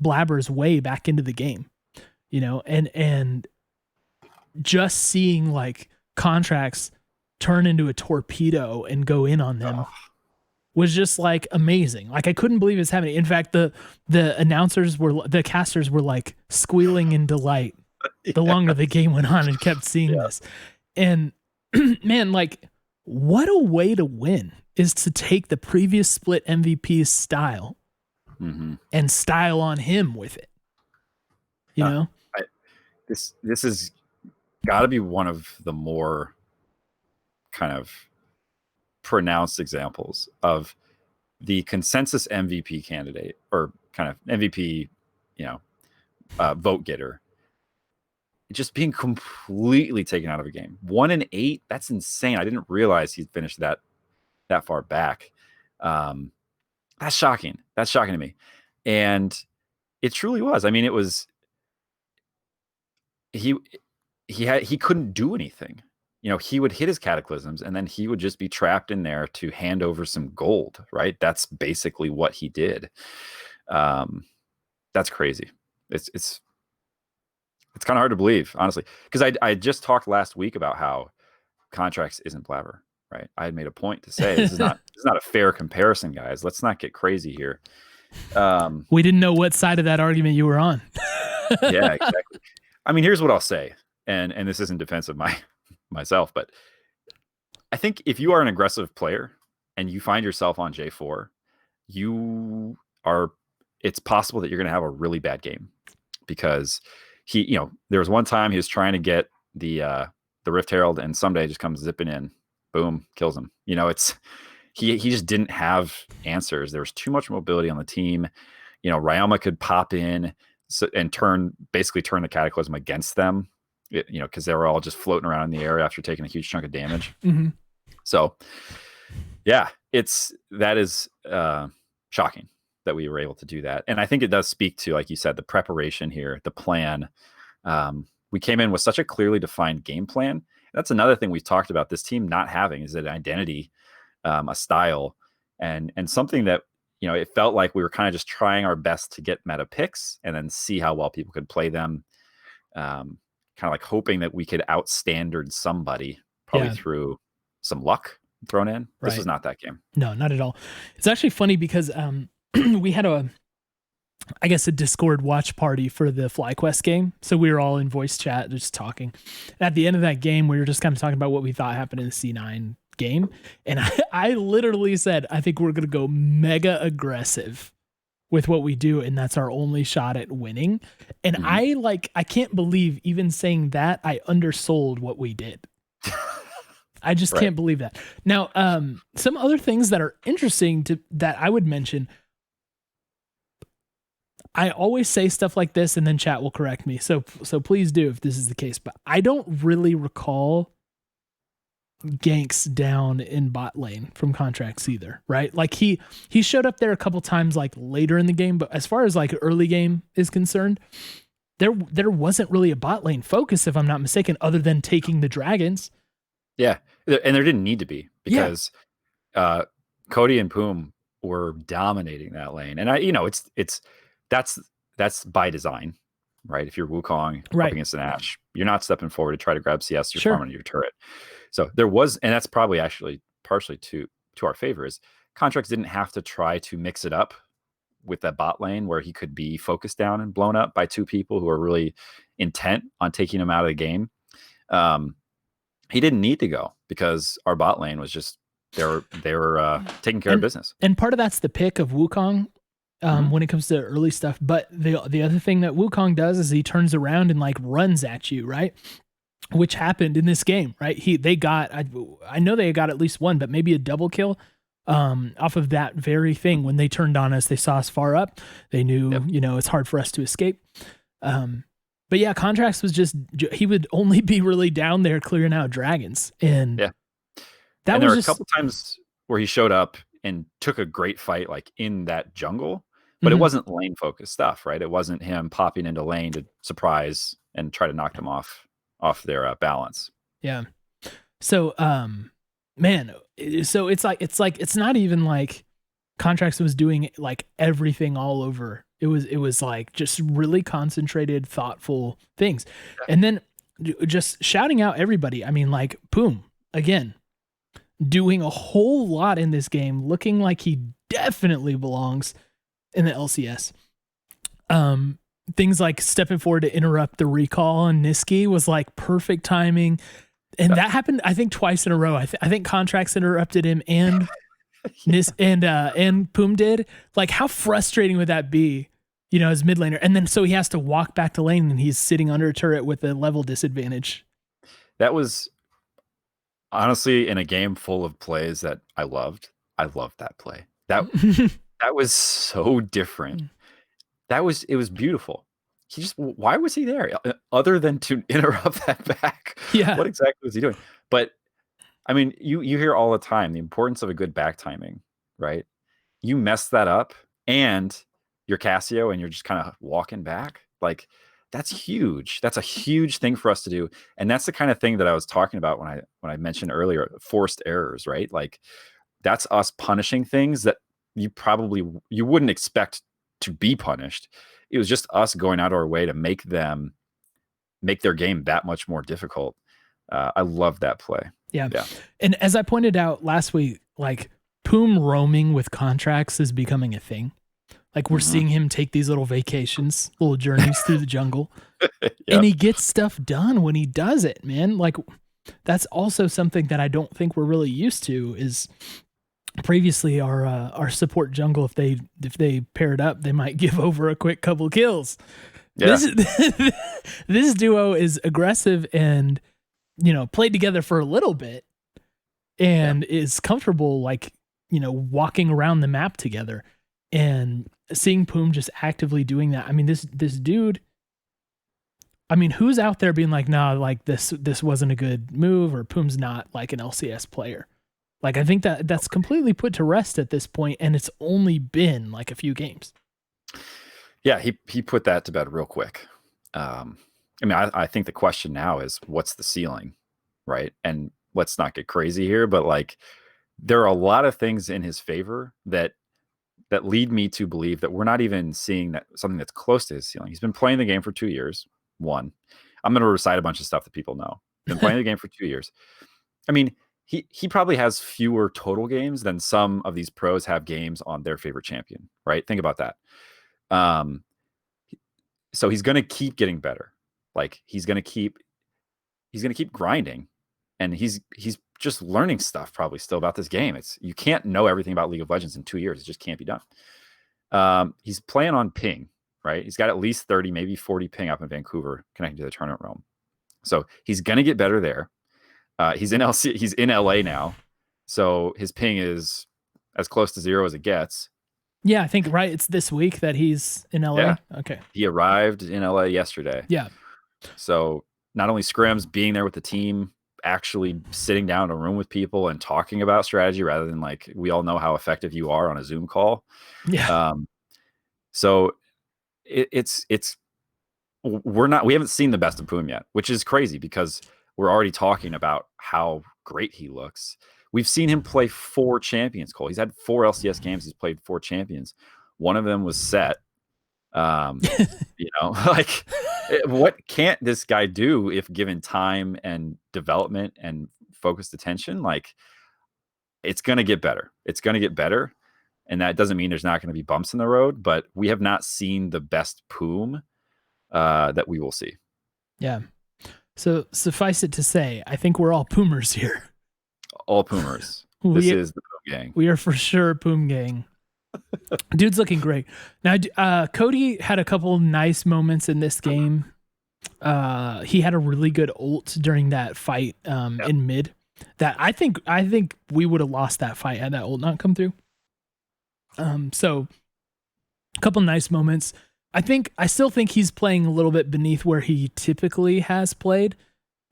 Blaber's way back into the game, and just seeing like Contractz turn into a torpedo and go in on them was just like amazing. Like I couldn't believe it's happening. In fact, the casters were like squealing in delight the longer the game went on and kept seeing this. And man, like what a way to win is to take the previous split MVP's style and style on him with it. This has got to be one of the more kind of pronounced examples of the consensus MVP candidate, or kind of MVP, vote getter, just being completely taken out of a game. 1-8, that's insane. I didn't realize he'd finished that far back. That's shocking. That's shocking to me. And it truly was. I mean, it was, he couldn't do anything. He would hit his cataclysms and then he would just be trapped in there to hand over some gold, right? That's basically what he did. That's crazy. It's kind of hard to believe, honestly, because I just talked last week about how Contractz isn't Blaber, right? I had made a point to say this is not a fair comparison, guys. Let's not get crazy here. We didn't know what side of that argument you were on. Yeah, exactly. I mean, here's what I'll say, and this isn't defensive myself, but I think if you are an aggressive player and you find yourself on J4, it's possible that you're going to have a really bad game, because there was one time he was trying to get the Rift Herald and Ssumday just comes zipping in, boom, kills him. He just didn't have answers. There was too much mobility on the team. Ryoma could pop in and basically turn the Cataclysm against them, because they were all just floating around in the air after taking a huge chunk of damage. Mm-hmm. So yeah, that is shocking that we were able to do that. And I think it does speak to, like you said, the preparation here, the plan. We came in with such a clearly defined game plan. That's another thing we've talked about this team not having, is an identity, a style, and something that, it felt like we were kind of just trying our best to get meta picks and then see how well people could play them. Kind of like hoping that we could outstandard somebody, probably through some luck thrown in. Right. This was not that game. No, not at all. It's actually funny because we had a Discord watch party for the FlyQuest game. So we were all in voice chat, just talking. And at the end of that game, we were just kind of talking about what we thought happened in the C9 game. And I literally said, I think we're going to go mega aggressive with what we do. And that's our only shot at winning. And I can't believe even saying that I undersold what we did. I just can't believe that. Now, some other things that are interesting that I would mention. I always say stuff like this and then chat will correct me. So please do if this is the case, but I don't really recall ganks down in bot lane from Contractz either, right? Like he showed up there a couple times like later in the game, but as far as like early game is concerned, there wasn't really a bot lane focus, if I'm not mistaken, other than taking the dragons. Yeah. And there didn't need to be, because Cody and Poome were dominating that lane. And that's by design, right? If you're Wukong up against an Ashe, you're not stepping forward to try to grab CS, you're farming your turret. So there was, and that's probably actually partially to our favor, is Contractz didn't have to try to mix it up with that bot lane where he could be focused down and blown up by two people who are really intent on taking him out of the game. He didn't need to go, because our bot lane was just, they were taking care of business. And part of that's the pick of Wukong. When it comes to early stuff. But the other thing that Wukong does is he turns around and like runs at you, right? Which happened in this game, right? I know they got at least one, but maybe a double kill off of that very thing. When they turned on us, they saw us far up. They knew, it's hard for us to escape. But yeah, Contractz was he would only be really down there clearing out dragons. And there were a couple times where he showed up and took a great fight like in that jungle, but it wasn't lane focused stuff, right? It wasn't him popping into lane to surprise and try to knock them off their balance. Yeah. So, man, so it's not even like Contractz was doing like everything all over. It was like just really concentrated, thoughtful things. And then just shouting out everybody. I mean, like Poome again, doing a whole lot in this game, looking like he definitely belongs in the LCS. Things like stepping forward to interrupt the recall on Niski was like perfect timing. And that happened, I think, twice in a row. I think Contractz interrupted him and and Poome did. Like, how frustrating would that be, as mid laner? And then so he has to walk back to lane and he's sitting under a turret with a level disadvantage. That was honestly in a game full of plays that I loved that play. That was so different. It was beautiful. Why was he there other than to interrupt that back? Yeah. What exactly was he doing? But I mean, you hear all the time the importance of a good back timing, right? You mess that up and you're Cassio and you're just kind of walking back. Like, that's huge. That's a huge thing for us to do. And that's the kind of thing that I was talking about when I mentioned earlier, forced errors, right? Like, that's us punishing things that you wouldn't expect to be punished. It was just us going out of our way to make their game that much more difficult. I love that play. Yeah. And as I pointed out last week, like Poome roaming with Contractz is becoming a thing. Like we're seeing him take these little vacations, little journeys through the jungle. And he gets stuff done when he does it, man. Like that's also something that I don't think we're really used to. Is previously our support jungle, if they paired up, they might give over a quick couple kills. Yeah. This duo is aggressive and played together for a little bit and is comfortable, like, walking around the map together, and seeing Poome just actively doing that. I mean, this dude, I mean, who's out there being like, nah, like this wasn't a good move, or Poome's not like an LCS player. Like, I think that's completely put to rest at this point, and it's only been like a few games. Yeah, he put that to bed real quick. I mean, I think the question now is, what's the ceiling, right? And let's not get crazy here, but like, there are a lot of things in his favor that lead me to believe that we're not even seeing something that's close to his ceiling. He's been playing the game for 2 years. I'm going to recite a bunch of stuff that people know. Been playing the game for 2 years. I mean, he probably has fewer total games than some of these pros have games on their favorite champion, right? Think about that. So he's going to keep getting better. Like he's going to keep grinding, and he's just learning stuff probably still about this game. You can't know everything about League of Legends in 2 years. It just can't be done. He's playing on ping, right? He's got at least 30, maybe 40 ping up in Vancouver connecting to the tournament realm. So he's going to get better there. He's in LA now. So his ping is as close to 0 as it gets. Yeah, I think, right, it's this week that he's in LA. Yeah. Okay. He arrived in LA yesterday. Yeah. So not only scrims, being there with the team, actually sitting down in a room with people and talking about strategy rather than like, we all know how effective you are on a Zoom call. Yeah. So we haven't seen the best of Poome yet, which is crazy because we're already talking about how great he looks. We've seen him play 4 champions, Cole. He's had 4 LCS games. He's played 4 champions. One of them was set. Like what can't this guy do if given time and development and focused attention? Like it's going to get better. It's going to get better. And that doesn't mean there's not going to be bumps in the road, but we have not seen the best Poome that we will see. Yeah. So suffice it to say, I think we're all Poomers here. All Poomers. This is the Poome gang. We are for sure Poome gang. Dude's looking great. Now, Cody had a couple nice moments in this game. He had a really good ult during that fight in mid. That I think we would have lost that fight had that ult not come through. So a couple nice moments. I still think he's playing a little bit beneath where he typically has played.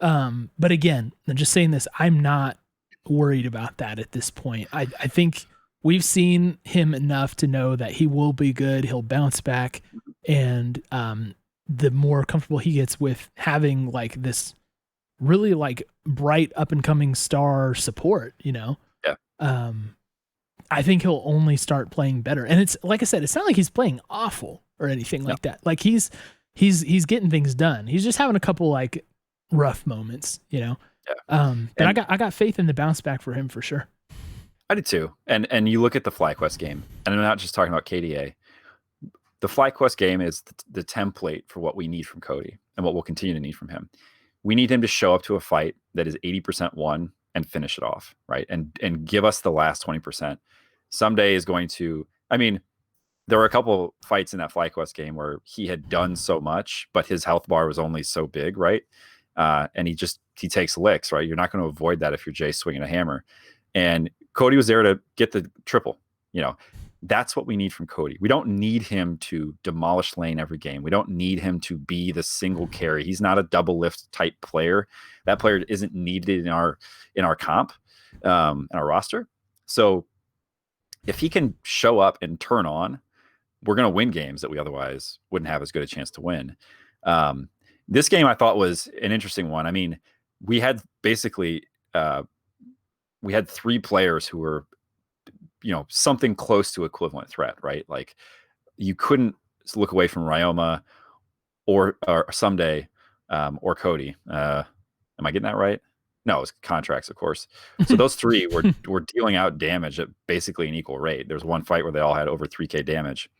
But again, I'm just saying this, I'm not worried about that at this point. I think we've seen him enough to know that he will be good. He'll bounce back. And the more comfortable he gets with having like this really like bright up and coming star support, Yeah. I think he'll only start playing better. And it's like I said, it's not like he's playing awful or anything like that. Like he's getting things done. He's just having a couple like rough moments, Yeah. But I got faith in the bounce back for him for sure. I did too. And you look at the FlyQuest game, and I'm not just talking about KDA. The FlyQuest game is the template for what we need from Cody and what we'll continue to need from him. We need him to show up to a fight that is 80% won and finish it off, right? And give us the last 20%. Ssumday is going to, there were a couple fights in that FlyQuest game where he had done so much, but his health bar was only so big, right? And he takes licks, right? You're not going to avoid that if you're Jay swinging a hammer. And Cody was there to get the triple. That's what we need from Cody. We don't need him to demolish lane every game. We don't need him to be the single carry. He's not a double lift type player. That player isn't needed in our comp, in our roster. So if he can show up and turn on, we're going to win games that we otherwise wouldn't have as good a chance to win. This game I thought was an interesting one. We had basically we had 3 players who were, something close to equivalent threat, right? Like you couldn't look away from Ryoma or Ssumday or Cody. Am I getting that right? No, it was Contractz, of course. So those 3 were dealing out damage at basically an equal rate. There was one fight where they all had over 3K damage.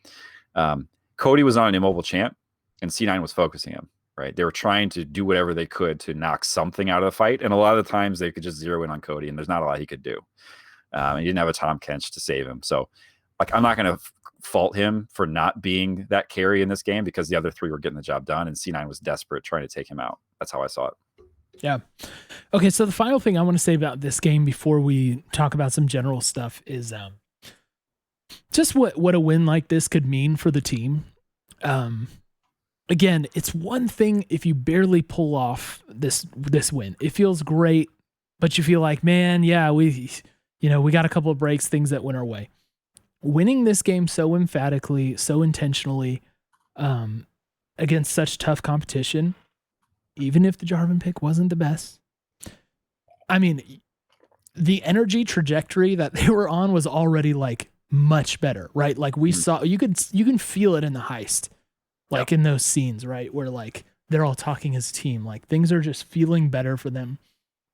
Cody was on an immobile champ, and C9 was focusing him. Right, they were trying to do whatever they could to knock something out of the fight, and a lot of the times they could just zero in on Cody, and there's not a lot he could do. And he didn't have a Tom Kench to save him, so like I'm not going to fault him for not being that carry in this game because the other 3 were getting the job done, and C9 was desperate trying to take him out. That's how I saw it. Yeah. Okay, so the final thing I want to say about this game before we talk about some general stuff is just what a win like this could mean for the team. Again, it's one thing if you barely pull off this win. It feels great, but you feel like, man, yeah, we got a couple of breaks, things that went our way. Winning this game so emphatically, so intentionally, against such tough competition, even if the Jarvan pick wasn't the best. The energy trajectory that they were on was already like much better, right? Like we saw, you can feel it in the heist. Like in those scenes, right? Where like they're all talking as a team, like things are just feeling better for them.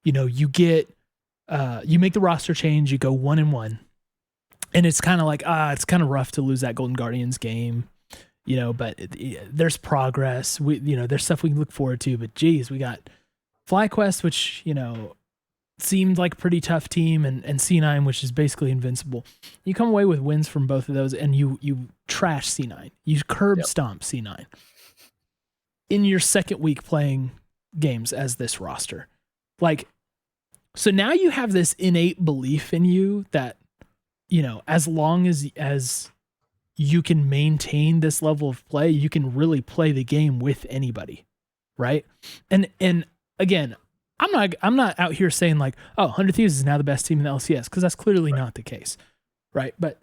You get, you make the roster change, you go 1-1, and it's kind of like, it's kind of rough to lose that Golden Guardians game, but there's progress. There's stuff we can look forward to, but geez, we got FlyQuest, which, seemed like a pretty tough team, and C9, which is basically invincible. You come away with wins from both of those, and you trash C9. You curb stomp C9 in your second week playing games as this roster. Like, so now you have this innate belief in you that, you know, as long as you can maintain this level of play, you can really play the game with anybody, right? And again, I'm not out here saying like, oh, 100 Thieves is now the best team in the LCS, because that's clearly not the case, right? But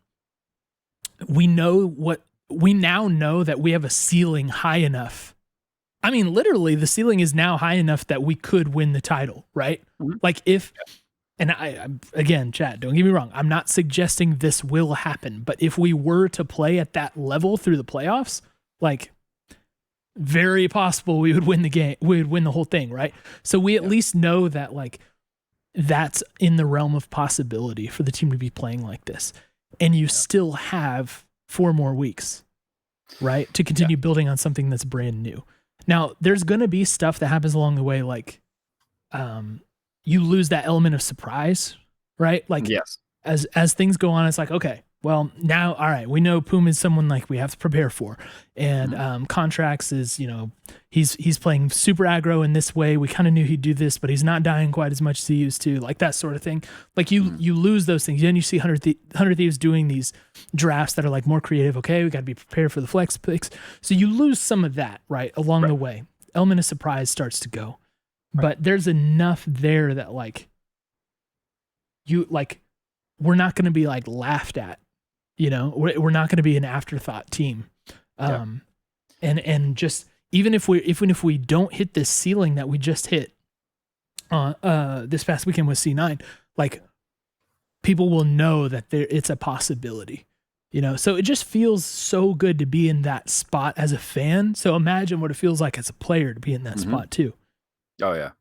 we now know that we have a ceiling high enough. I mean, literally, the ceiling is now high enough that we could win the title, right? Mm-hmm. Like if, and I again, chat, don't get me wrong, I'm not suggesting this will happen, but if we were to play at that level through the playoffs, like, very possible we would win the game, we would win the whole thing, right? So we at least know that, like, that's in the realm of possibility for the team to be playing like this. And you still have 4 more weeks, right, to continue building on something that's brand new. Now, there's going to be stuff that happens along the way, like you lose that element of surprise, right? Like, as things go on, it's like, okay, well, now, all right, we know Poome is someone like we have to prepare for. And Contractz is, you know, he's playing super aggro in this way. We kind of knew he'd do this, but he's not dying quite as much as he used to, like that sort of thing. Like you lose those things. Then you see 100 Thieves doing these drafts that are like more creative. Okay, we got to be prepared for the flex picks. So you lose some of that, right, along the way. Element of surprise starts to go. But there's enough there that, like, we're not going to be like laughed at. You know, we're not going to be an afterthought team. And just even if we don't hit this ceiling that we just hit this past weekend with C9, like, people will know that it's a possibility, you know? So it just feels so good to be in that spot as a fan. So imagine what it feels like as a player to be in that spot too. Oh yeah.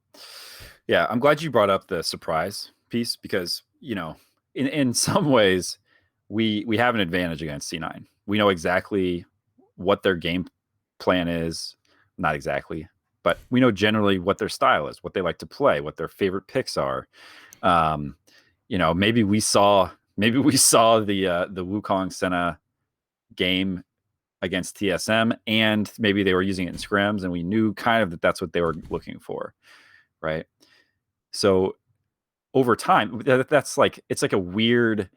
Yeah. I'm glad you brought up the surprise piece, because, you know, in some ways, we have an advantage against C9. We know exactly what their game plan is. Not exactly, but we know generally what their style is, what they like to play, what their favorite picks are. You know, maybe we saw the Wukong Senna game against TSM, and maybe they were using it in scrims, and we knew kind of that that's what they were looking for, right? So over time, that's like, it's like a weird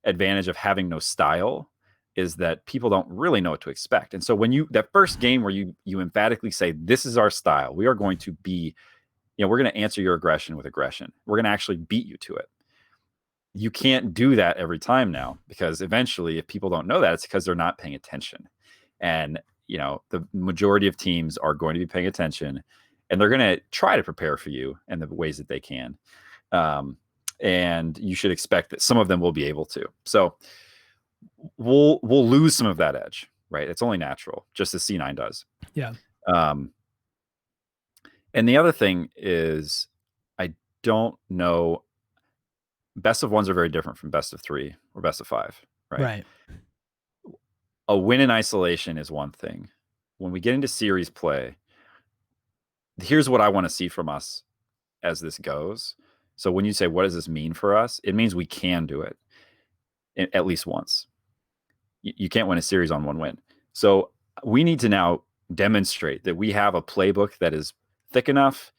advantage of having no style, is that people don't really know what to expect. And so when that first game where you emphatically say, this is our style, we are going to be, you know, we're going to answer your aggression with aggression, we're going to actually beat you to it. You can't do that every time now, because eventually, if people don't know that, it's because they're not paying attention. And, you know, the majority of teams are going to be paying attention, and they're going to try to prepare for you in the ways that they can. And you should expect that some of them will be able to. So we'll lose some of that edge, right? It's only natural, just as C9 does. Yeah. And the other thing is, I don't know. Best of ones are very different from best of 3 or best of 5, right? Right. A win in isolation is one thing. When we get into series play, here's what I want to see from us as this goes. So when you say, what does this mean for us? It means we can do it at least once. You can't win a series on one win. So we need to now demonstrate that we have a playbook that is thick enough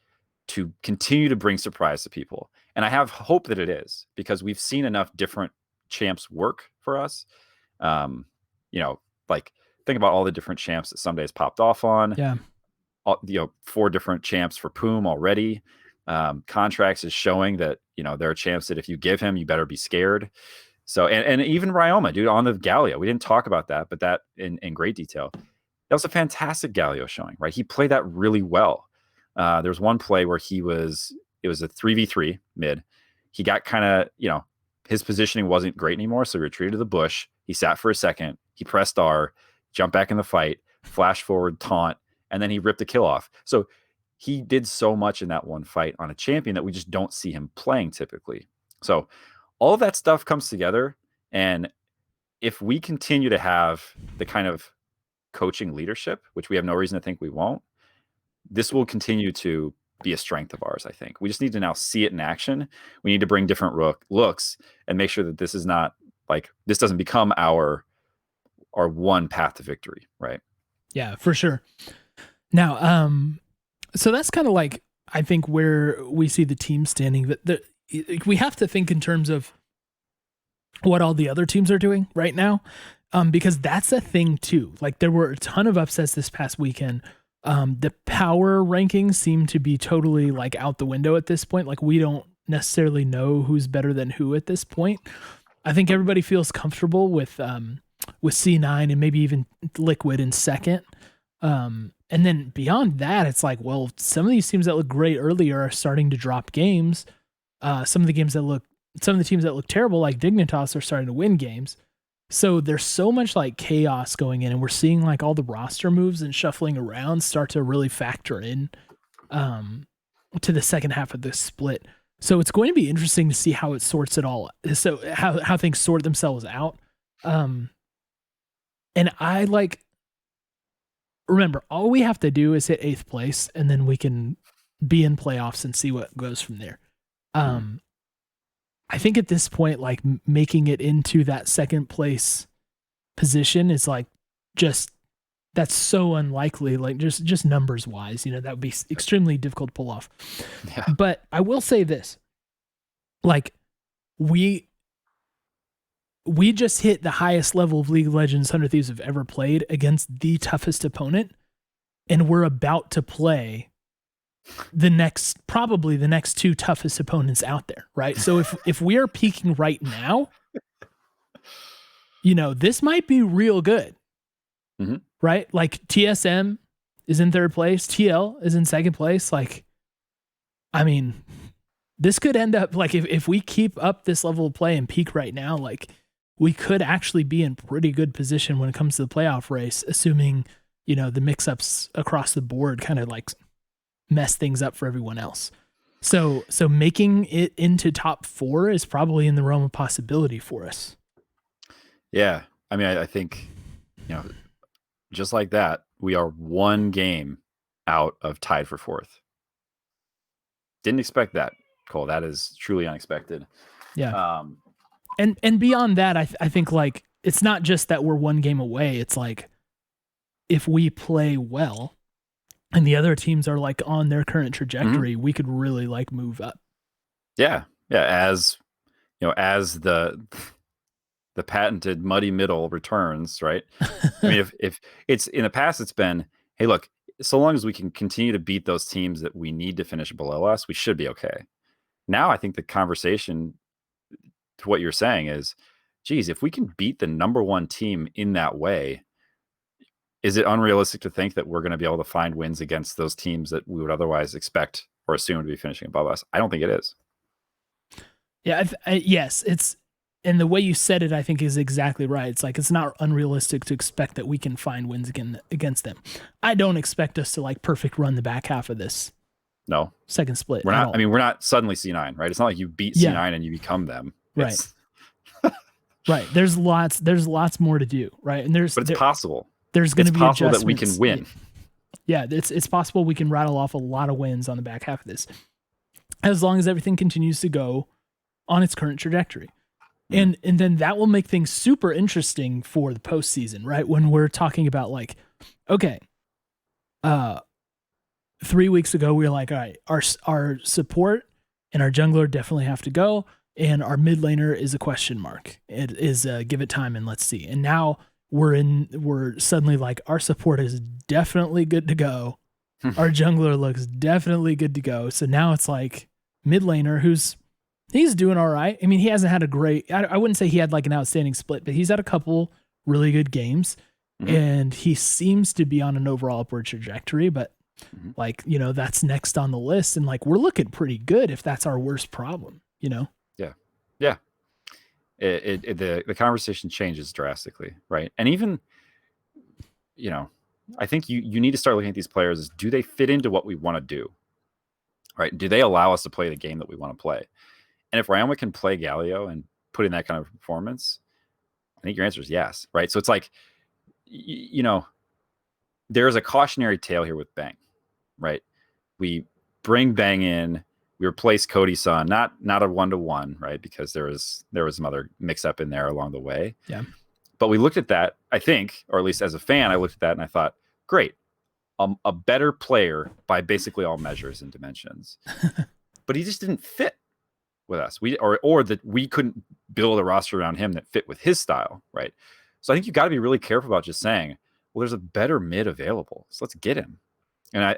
to continue to bring surprise to people. And I have hope that it is, because we've seen enough different champs work for us. You know, like, think about all the different champs that Ssumday's popped off on. Yeah. You know, 4 different champs for Poome already. Contractz is showing that, you know, there are champs that if you give him, you better be scared. So, and even Ryoma, dude, on the Galio, we didn't talk about that, but that in great detail. That was a fantastic Galio showing, right? He played that really well. There was one play where it was a 3v3 mid. He got kind of, you know, his positioning wasn't great anymore, so he retreated to the bush. He sat for a second. He pressed R, jumped back in the fight, flash forward, taunt, and then he ripped the kill off. So he did so much in that one fight on a champion that we just don't see him playing typically. So all of that stuff comes together, and if we continue to have the kind of coaching leadership, which we have no reason to think we won't, this will continue to be a strength of ours. I think we just need to now see it in action. We need to bring different looks and make sure that this is not like, this doesn't become our one path to victory, right? Yeah, for sure. Now, so that's kind of like, I think, where we see the team standing. But we have to think in terms of what all the other teams are doing right now, because that's a thing too. Like, there were a ton of upsets this past weekend. The power rankings seem to be totally like out the window at this point. Like, we don't necessarily know who's better than who at this point. I think everybody feels comfortable with C9 and maybe even Liquid in second. And then beyond that, it's like, well, some of these teams that look great earlier are starting to drop games. Some of the teams that look terrible, like Dignitas, are starting to win games. So there's so much like chaos going in, and we're seeing like all the roster moves and shuffling around start to really factor in to the second half of this split. So it's going to be interesting to see how it sorts it all. So how things sort themselves out. And I like, remember, all we have to do is hit 8th place, and then we can be in playoffs and see what goes from there. I think at this point, like, making it into that second place position is like, just, that's so unlikely. Like, just numbers wise, that would be extremely difficult to pull off. Yeah. But I will say this, like, we just hit the highest level of League of Legends 100 Thieves have ever played against the toughest opponent, and we're about to play probably the next 2 toughest opponents out there, right? So if we are peaking right now, this might be real good, right? Like, TSM is in 3rd place, TL is in 2nd place. Like, I mean, this could end up like, if we keep up this level of play and peak right now, like, we could actually be in pretty good position when it comes to the playoff race, assuming, the mix-ups across the board kind of like mess things up for everyone else. So making it into top 4 is probably in the realm of possibility for us. Yeah. I mean, I think, just like that, we are 1 game out of tied for 4th. Didn't expect that, Cole. That is truly unexpected. Yeah. And beyond that, I think, like, it's not just that we're 1 game away. It's like, if we play well and the other teams are like on their current trajectory, we could really like move up. Yeah. As as the patented muddy middle returns, right? I mean, if it's in the past, it's been, hey, look, so long as we can continue to beat those teams that we need to finish below us, we should be okay. Now, I think the conversation to what you're saying is, geez, if we can beat the number 1 team in that way, is it unrealistic to think that we're going to be able to find wins against those teams that we would otherwise expect or assume to be finishing above us? I don't think it is. Yeah, yes, it's, and the way you said it, I think, is exactly right. It's like, it's not unrealistic to expect that we can find wins against them. I don't expect us to like perfect run the back half of this. No, second split. We're not. I mean, we're not suddenly C9, right? It's not like you beat C9 and you become them. Right. Right. There's lots more to do, right? And but it's possible. There's going to be possible adjustments that we can win. Yeah, it's possible we can rattle off a lot of wins on the back half of this, as long as everything continues to go on its current trajectory. And then that will make things super interesting for the postseason, right? When we're talking about like, okay, 3 weeks ago we were like, all right, our support and our jungler definitely have to go, and our mid laner is a question mark. It is give it time and let's see. And now we're suddenly like, our support is definitely good to go. Our jungler looks definitely good to go. So now it's like mid laner he's doing all right. I mean, he hasn't had a great, I wouldn't say he had like an outstanding split, but he's had a couple really good games, and he seems to be on an overall upward trajectory, but like, that's next on the list. And like, we're looking pretty good if that's our worst problem, Yeah. Yeah. The conversation changes drastically, right? And even, I think you need to start looking at these players as, do they fit into what we want to do, right? Do they allow us to play the game that we want to play? And if Ryoma can play Galio and put in that kind of performance, I think your answer is yes, right? So it's like, there's a cautionary tale here with Bang, right? We bring Bang in. We replace Cody Sun, not a 1-to-1, right? Because there was some other mix up in there along the way. Yeah. But we looked at that, I think, or at least as a fan, I looked at that and I thought, great, a better player by basically all measures and dimensions. But he just didn't fit with us. Or that we couldn't build a roster around him that fit with his style, right? So I think you got to be really careful about just saying, well, there's a better mid available, so let's get him. And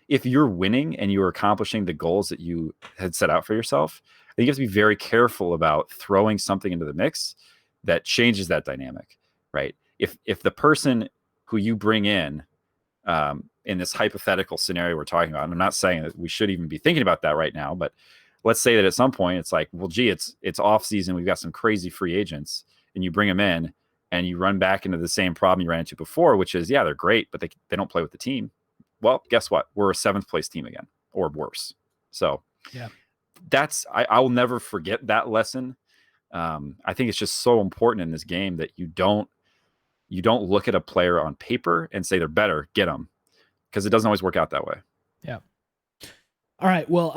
if you're winning and you're accomplishing the goals that you had set out for yourself, I think you have to be very careful about throwing something into the mix that changes that dynamic, right? If the person who you bring in this hypothetical scenario we're talking about, and I'm not saying that we should even be thinking about that right now, but let's say that at some point it's like, well, gee, it's off season. We've got some crazy free agents, and you bring them in and you run back into the same problem you ran into before, which is, yeah, they're great, but they don't play with the team. Well, guess what? We're a 7th place team again, or worse. So yeah, I'll never forget that lesson. I think it's just so important in this game that you don't look at a player on paper and say they're better, get them, because it doesn't always work out that way. Yeah. All right. Well,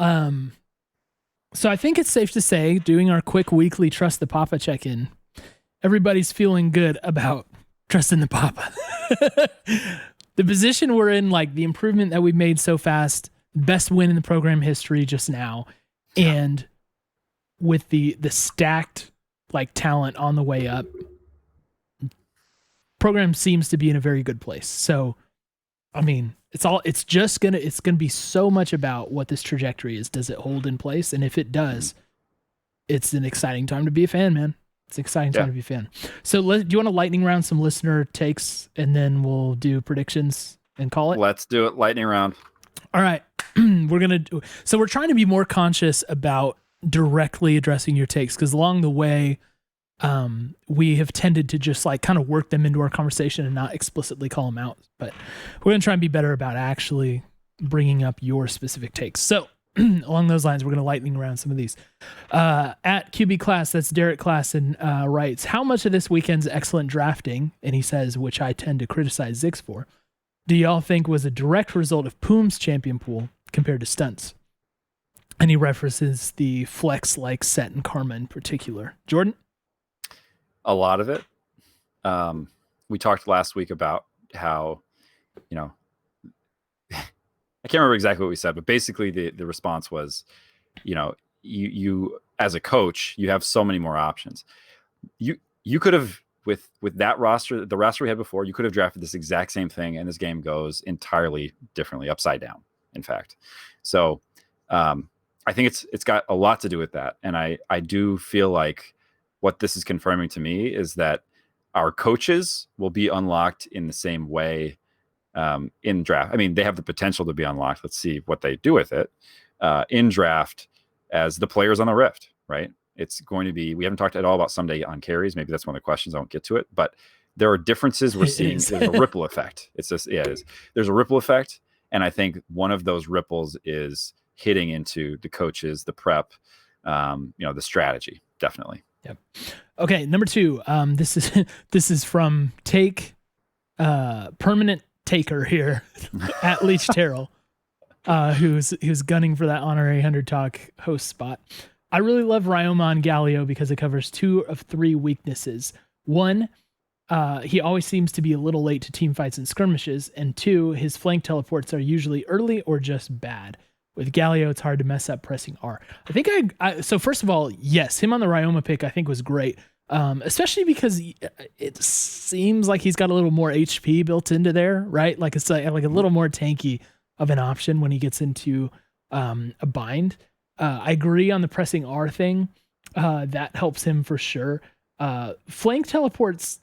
so I think it's safe to say, doing our quick weekly Trust the Papa check-in, everybody's feeling good about trusting the Papa. The position we're in, like the improvement that we've made so fast, best win in the program history just now, and with the stacked like talent on the way up, program seems to be in a very good place. So, I mean, it's gonna be so much about what this trajectory is. Does it hold in place? And if it does, it's an exciting time to be a fan, man. It's an exciting time to be a fan. So do you want to lightning round some listener takes, and then we'll do predictions and call it? Let's do it. Lightning round. All right. We're trying to be more conscious about directly addressing your takes, because along the way, we have tended to just like kind of work them into our conversation and not explicitly call them out. But we're going to try and be better about actually bringing up your specific takes. So along those lines, we're going to lightning around some of these. At QB Class, that's Derek Klassen, writes, how much of this weekend's excellent drafting, and he says, which I tend to criticize Zix for, do y'all think was a direct result of Poome's champion pool compared to Stunts? And he references the flex-like set and Karma in particular. Jordan? A lot of it. We talked last week about how, I can't remember exactly what we said, but basically the response was, you as a coach, you have so many more options. You could have, with that roster, the roster we had before, you could have drafted this exact same thing, and this game goes entirely differently, upside down, in fact. So I think it's got a lot to do with that. And I do feel like what this is confirming to me is that our coaches will be unlocked in the same way in draft. I mean, they have the potential to be unlocked. Let's see what they do with it in draft as the players on the Rift, right? It's going to be, we haven't talked at all about Ssumday on carries. Maybe that's one of the questions. I won't get to it, but there are differences we're seeing. There's a ripple effect. It's just, yeah, it is. There's a ripple effect. And I think one of those ripples is hitting into the coaches, the prep, the strategy, definitely. Yep. Okay. Number 2, this is from permanent taker here at Leech Terrell, who's gunning for that honorary 100 Talk host spot. I really love Ryoma and Galio because it covers 2 of 3 weaknesses. 1, he always seems to be a little late to team fights and skirmishes, and 2, his flank teleports are usually early or just bad. With Galio, it's hard to mess up pressing R. I think so first of all, yes, him on the Ryoma pick I think was great, especially because it seems like he's got a little more HP built into there, right? Like it's like a little more tanky of an option when he gets into a bind. I agree on the pressing R thing. That helps him for sure. Flank teleports,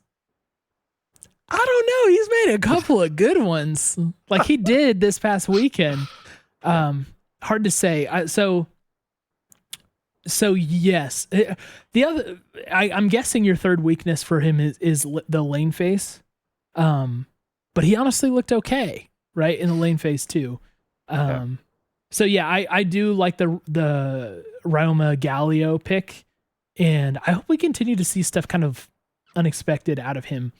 I don't know. He's made a couple of good ones, like he did this past weekend. Hard to say. So yes. The other, I'm guessing your third weakness for him is the lane face. But he honestly looked okay, right, in the lane phase too. So yeah, I do like the Ryoma Galio pick, and I hope we continue to see stuff kind of unexpected out of him.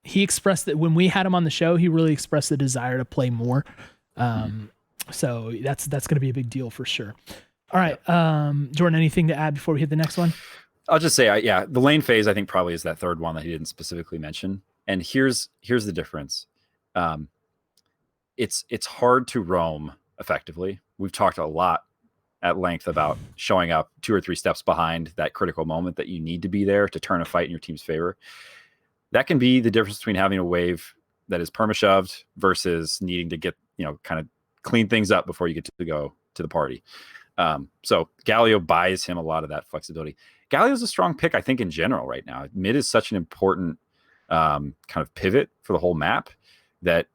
He expressed that when we had him on the show, he really expressed the desire to play more. So that's going to be a big deal for sure. All right. Jordan, anything to add before we hit the next one? I'll just say, the lane phase, I think probably is that third one that he didn't specifically mention. And here's the difference. It's hard to roam effectively. We've talked a lot at length about showing up 2 or 3 steps behind that critical moment that you need to be there to turn a fight in your team's favor. That can be the difference between having a wave that is perma-shoved versus needing to get, kind of clean things up before you get to go to the party. So Galio buys him a lot of that flexibility. Galio's a strong pick, I think, in general right now. Mid is such an important kind of pivot for the whole map that,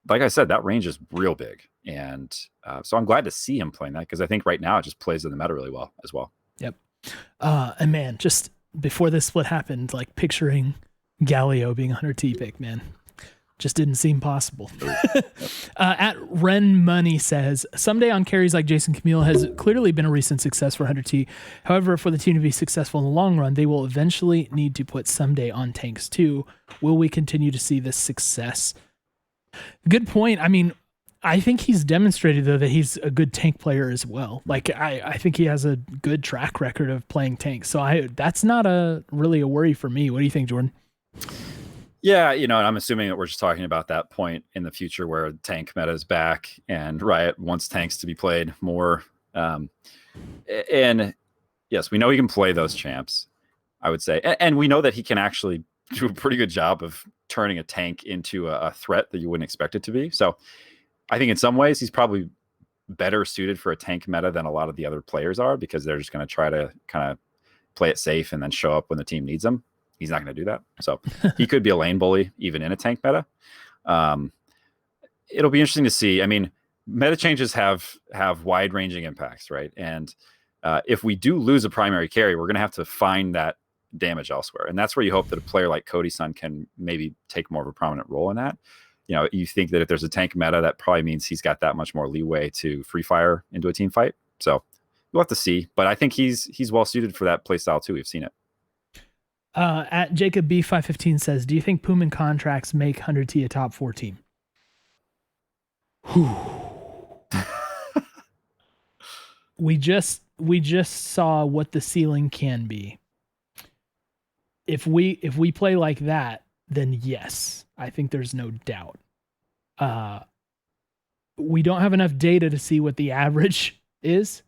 like I said, that range is real big. And so I'm glad to see him playing that, because I think right now it just plays in the meta really well as well. Yep. And man, just before this split happened, like picturing Galio being a 100T pick, man, just didn't seem possible. At Ren Money says, Ssumday on carries like Jason Camille has clearly been a recent success for 100T. However, for the team to be successful in the long run, they will eventually need to put Ssumday on tanks too. Will we continue to see this success? Good point. I mean, I think he's demonstrated, though, that he's a good tank player as well. Like, I think he has a good track record of playing tanks. So that's not really a worry for me. What do you think, Jordan? Yeah, and I'm assuming that we're just talking about that point in the future where tank meta is back and Riot wants tanks to be played more. And yes, we know he can play those champs, I would say. And we know that he can actually do a pretty good job of turning a tank into a threat that you wouldn't expect it to be. So I think in some ways he's probably better suited for a tank meta than a lot of the other players are, because they're just going to try to kind of play it safe and then show up when the team needs them. He's not going to do that. So he could be a lane bully even in a tank meta. It'll be interesting to see. I mean, meta changes have wide-ranging impacts, right? And if we do lose a primary carry, we're going to have to find that damage elsewhere. And that's where you hope that a player like Cody Sun can maybe take more of a prominent role in that. You think that if there's a tank meta, that probably means he's got that much more leeway to free fire into a team fight. So we'll have to see. But I think he's well suited for that playstyle too. We've seen it. At Jacob B515 says, do you think Poome and Contractz make 100T a top 4 team? We just saw what the ceiling can be. If we play like that, then yes, I think there's no doubt. We don't have enough data to see what the average is.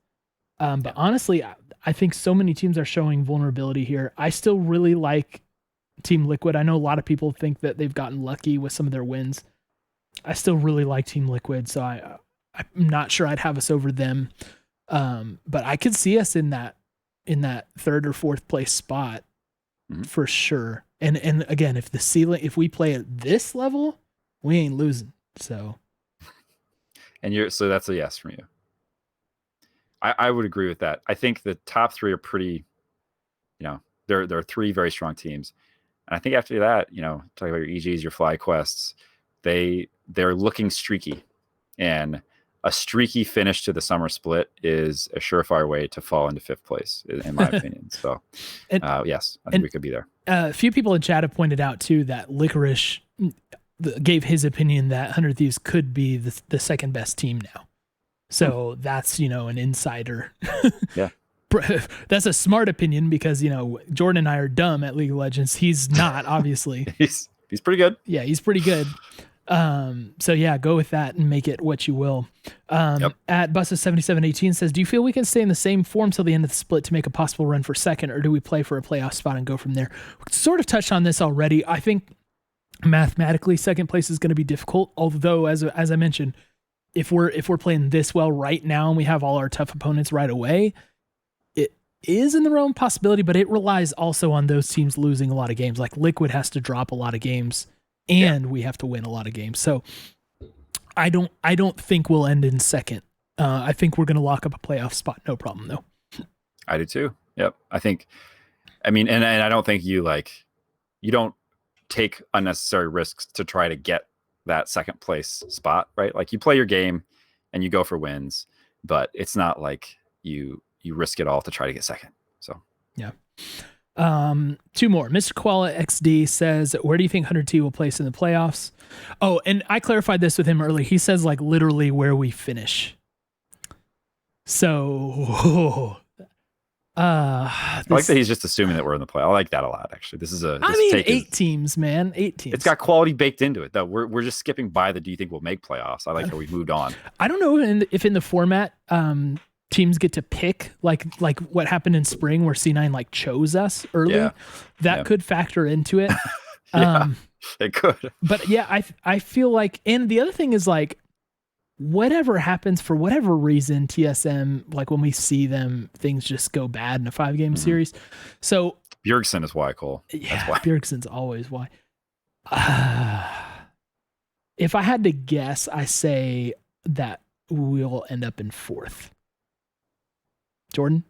But honestly, I think so many teams are showing vulnerability here. I still really like Team Liquid. I know a lot of people think that they've gotten lucky with some of their wins. I still really like Team Liquid, so I'm not sure I'd have us over them. But I could see us in that 3rd or 4th place spot for sure. And again, if we play at this level, we ain't losing. So that's a yes from you. I would agree with that. I think the top 3 are pretty, there are 3 very strong teams. And I think after that, talking about your EGs, your Fly Quests, they're looking streaky. And a streaky finish to the summer split is a surefire way to fall into 5th place, in my opinion. So, yes, I think we could be there. A few people in chat have pointed out, too, that Licorice gave his opinion that 100 Thieves could be the second best team now. So that's, an insider. Yeah. That's a smart opinion because, Jordan and I are dumb at League of Legends. He's not, obviously. He's pretty good. Yeah, he's pretty good. So yeah, go with that and make it what you will. At Busta7718 says, do you feel we can stay in the same form till the end of the split to make a possible run for second, or do we play for a playoff spot and go from there? We sort of touched on this already. I think mathematically second place is going to be difficult, although as I mentioned, if we're playing this well right now and we have all our tough opponents right away, it is in the realm of possibility, but it relies also on those teams losing a lot of games. Like Liquid has to drop a lot of games and we have to win a lot of games. So I don't think we'll end in second. I think we're going to lock up a playoff spot. No problem though. I do too. Yep. And I don't think you don't take unnecessary risks to try to get that second place spot, right? Like you play your game and you go for wins, but it's not like you risk it all to try to get second. So yeah. Two more. Mr. Koala XD says, where do you think 100T will place in the playoffs? Oh, and I clarified this with him earlier. He says like literally where we finish. So, I like that he's just assuming that we're in the play. I like that a lot, actually. This is eight teams, man. 8 teams. It's got quality baked into it, though. We're just skipping by the do you think we'll make playoffs? I like how we moved on. I don't know if in the format, teams get to pick like what happened in spring where C9 like chose us early. Yeah. That could factor into it. It could. But yeah, I feel like, and the other thing is like, whatever happens for whatever reason, TSM, like when we see them, things just go bad in a 5-game series. So Bjergsen is why, Cole. Yeah, that's why. Bjergsen's always why. If I had to guess, I say that we'll end up in 4th. Jordan?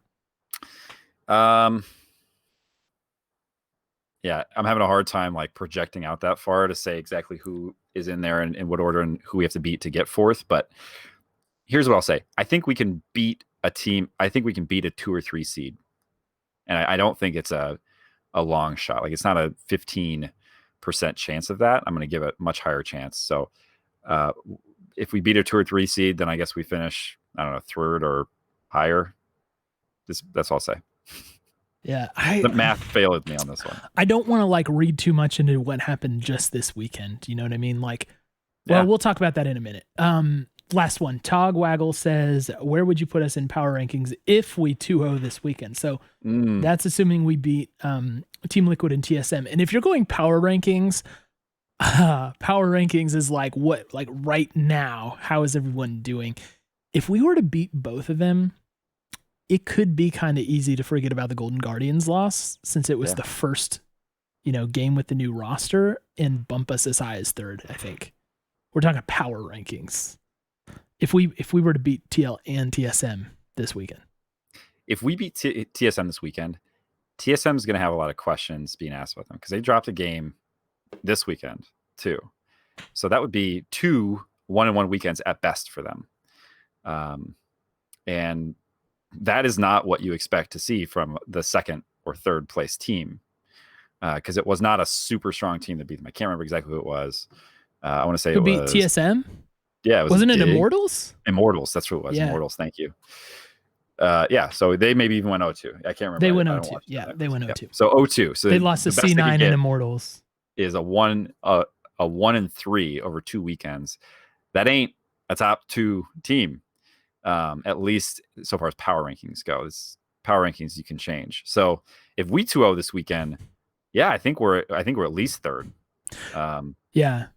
Yeah, I'm having a hard time like projecting out that far to say exactly who is in there and in what order and who we have to beat to get 4th. But here's what I'll say. I think we can beat a team. I think we can beat a 2 or 3 seed. And I don't think it's a long shot. Like it's not a 15% chance of that. I'm going to give it a much higher chance. So if we beat a 2 or 3 seed, then I guess we finish, I don't know, 3rd or higher. That's all I'll say. Yeah, the math failed me on this one. I don't want to like read too much into what happened just this weekend. You know what I mean? Like, well, we'll talk about that in a minute. Last one. Tog Waggle says, where would you put us in power rankings if we 2-0 this weekend? So that's assuming we beat Team Liquid and TSM. And if you're going power rankings is like what, like right now, how is everyone doing? If we were to beat both of them, it could be kind of easy to forget about the Golden Guardians loss since it was the first, game with the new roster and bump us as high as 3rd, I think. We're talking power rankings. If we were to beat TL and TSM this weekend. If we beat TSM this weekend, TSM is going to have a lot of questions being asked about them because they dropped a game this weekend too. So that would be 2 1-1 weekends at best for them. And that is not what you expect to see from the 2nd or 3rd place team because it was not a super strong team that beat them. I can't remember exactly who it was. I want to say it beat was TSM. Yeah, it was wasn't it Immortals? Immortals, that's who it was. Yeah. Immortals, thank you. So they maybe even went 0-2. I can't remember. They went 0-2. Yeah, they went 0-2. So 0-2. So they lost to C9 and Immortals. Is a 1-3 over 2 weekends. That ain't a top 2 team. At least so far as power rankings go. It's power rankings you can change. So if we 2-0 this weekend, I think we're at least 3rd. Yeah,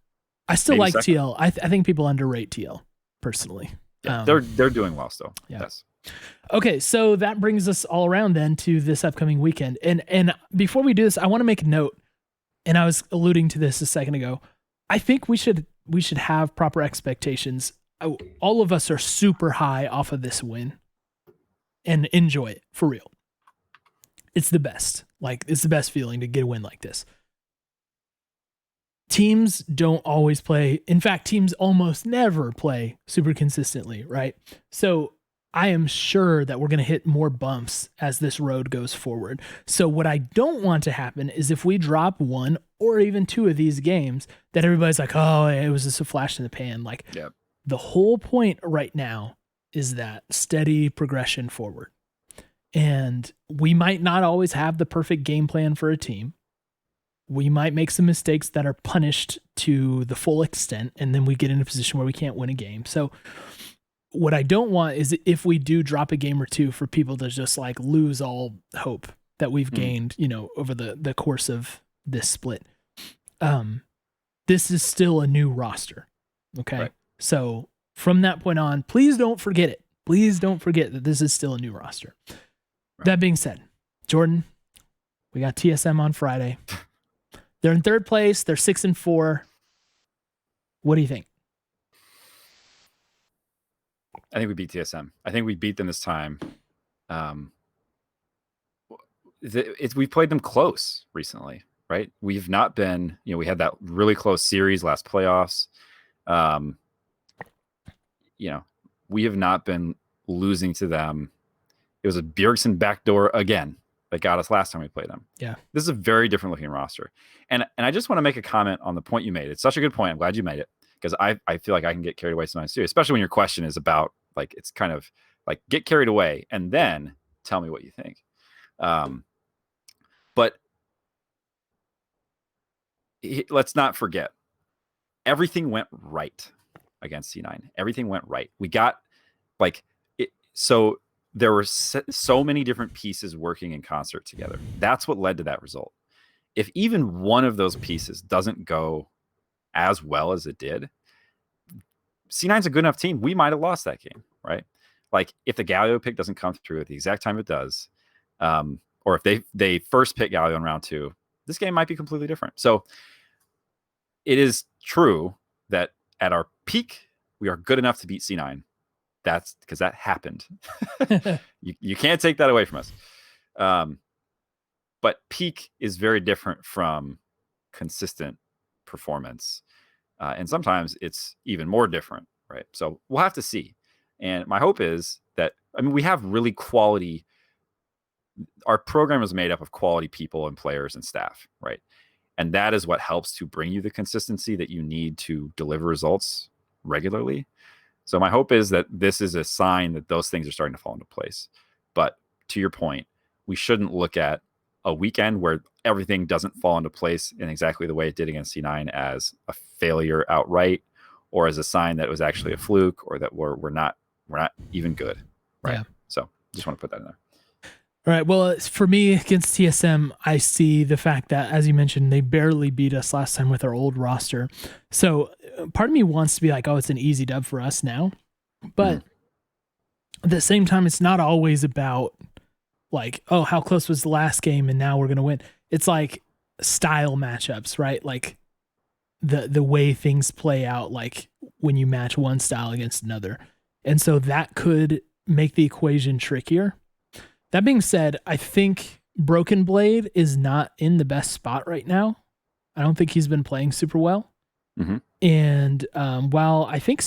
I still like 2nd. TL. I think people underrate TL personally. Yeah, they're doing well still. Yeah. Yes. Okay, so that brings us all around then to this upcoming weekend. And before we do this, I want to make a note. And I was alluding to this a second ago. I think we should have proper expectations. All of us are super high off of this win and enjoy it for real. It's the best. Like, it's the best feeling to get a win like this. Teams don't always play. In fact, teams almost never play super consistently, right? So I am sure that we're going to hit more bumps as this road goes forward. So what I don't want to happen is if we drop 1 or even 2 of these games that everybody's like, oh, it was just a flash in the pan. Like, the whole point right now is that steady progression forward. And we might not always have the perfect game plan for a team. We might make some mistakes that are punished to the full extent, and then we get in a position where we can't win a game. So what I don't want is if we do drop a game or 2 for people to just like lose all hope that we've gained, over the course of this split. This is still a new roster. Okay. Right. So from that point on, please don't forget it. Please don't forget that this is still a new roster. Right. That being said, Jordan, we got TSM on Friday. They're in 3rd place. They're 6-4. What do you think? I think we beat TSM. I think we beat them this time. We've played them close recently, right? We've not been, we had that really close series last playoffs. We have not been losing to them. It was a Bjergsen backdoor again. that got us last time we played them. Yeah. This is a very different looking roster. And I just want to make a comment on the point you made. It's such a good point. I'm glad you made it, because I feel like I can get carried away sometimes too, especially when your question is about, like, it's kind of like, get carried away and then tell me what you think. But let's not forget, everything went right against C9. Everything went right. We got like it. So there were so many different pieces working in concert together. That's what led to that result. If even one of those pieces doesn't go as well as it did, C9's a good enough team. We might have lost that game, right? Like, if the Galio pick doesn't come through at the exact time it does, or if they first pick Galio in round 2, this game might be completely different. So it is true that at our peak, we are good enough to beat C9. That's because that happened. You can't take that away from us. But peak is very different from consistent performance. And sometimes it's even more different, right? So we'll have to see. And my hope is that, I mean, we have really quality. Our program is made up of quality people and players and staff, right? And that is what helps to bring you the consistency that you need to deliver results regularly. So my hope is that this is a sign that those things are starting to fall into place. But to your point, we shouldn't look at a weekend where everything doesn't fall into place in exactly the way it did against C9 as a failure outright, or as a sign that it was actually a fluke, or that we're not even good, right? Yeah. So just want to put that in there. All right. Well, for me against TSM, I see the fact that, as you mentioned, they barely beat us last time with our old roster. So part of me wants to be like, oh, it's an easy dub for us now. But at the same time, it's not always about like, oh, how close was the last game and now we're going to win. It's like style matchups, right? Like the way things play out, like when you match one style against another. And so that could make the equation trickier. That being said, I think Broken Blade is not in the best spot right now. I don't think he's been playing super well. Mm-hmm. And while I think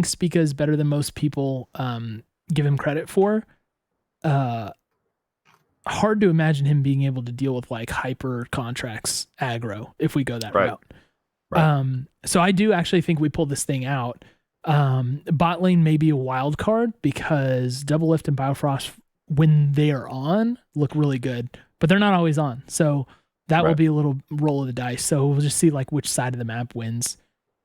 Spica is better than most people give him credit for, hard to imagine him being able to deal with like hyper Contractz aggro if we go that route. Right. So I do actually think we pulled this thing out. Bot lane may be a wild card because Double Lift and Biofrost, when they are on, look really good, but they're not always on. So that will be a little roll of the dice. So we'll just see like which side of the map wins.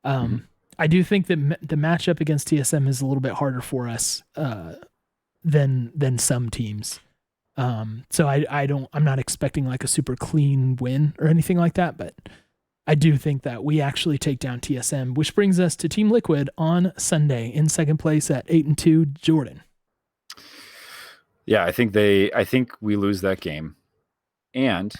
I do think that the matchup against TSM is a little bit harder for us than some teams. So I'm not expecting like a super clean win or anything like that, but I do think that we actually take down TSM, which brings us to Team Liquid on Sunday in second place at 8-2, Jordan. Yeah, I think we lose that game, and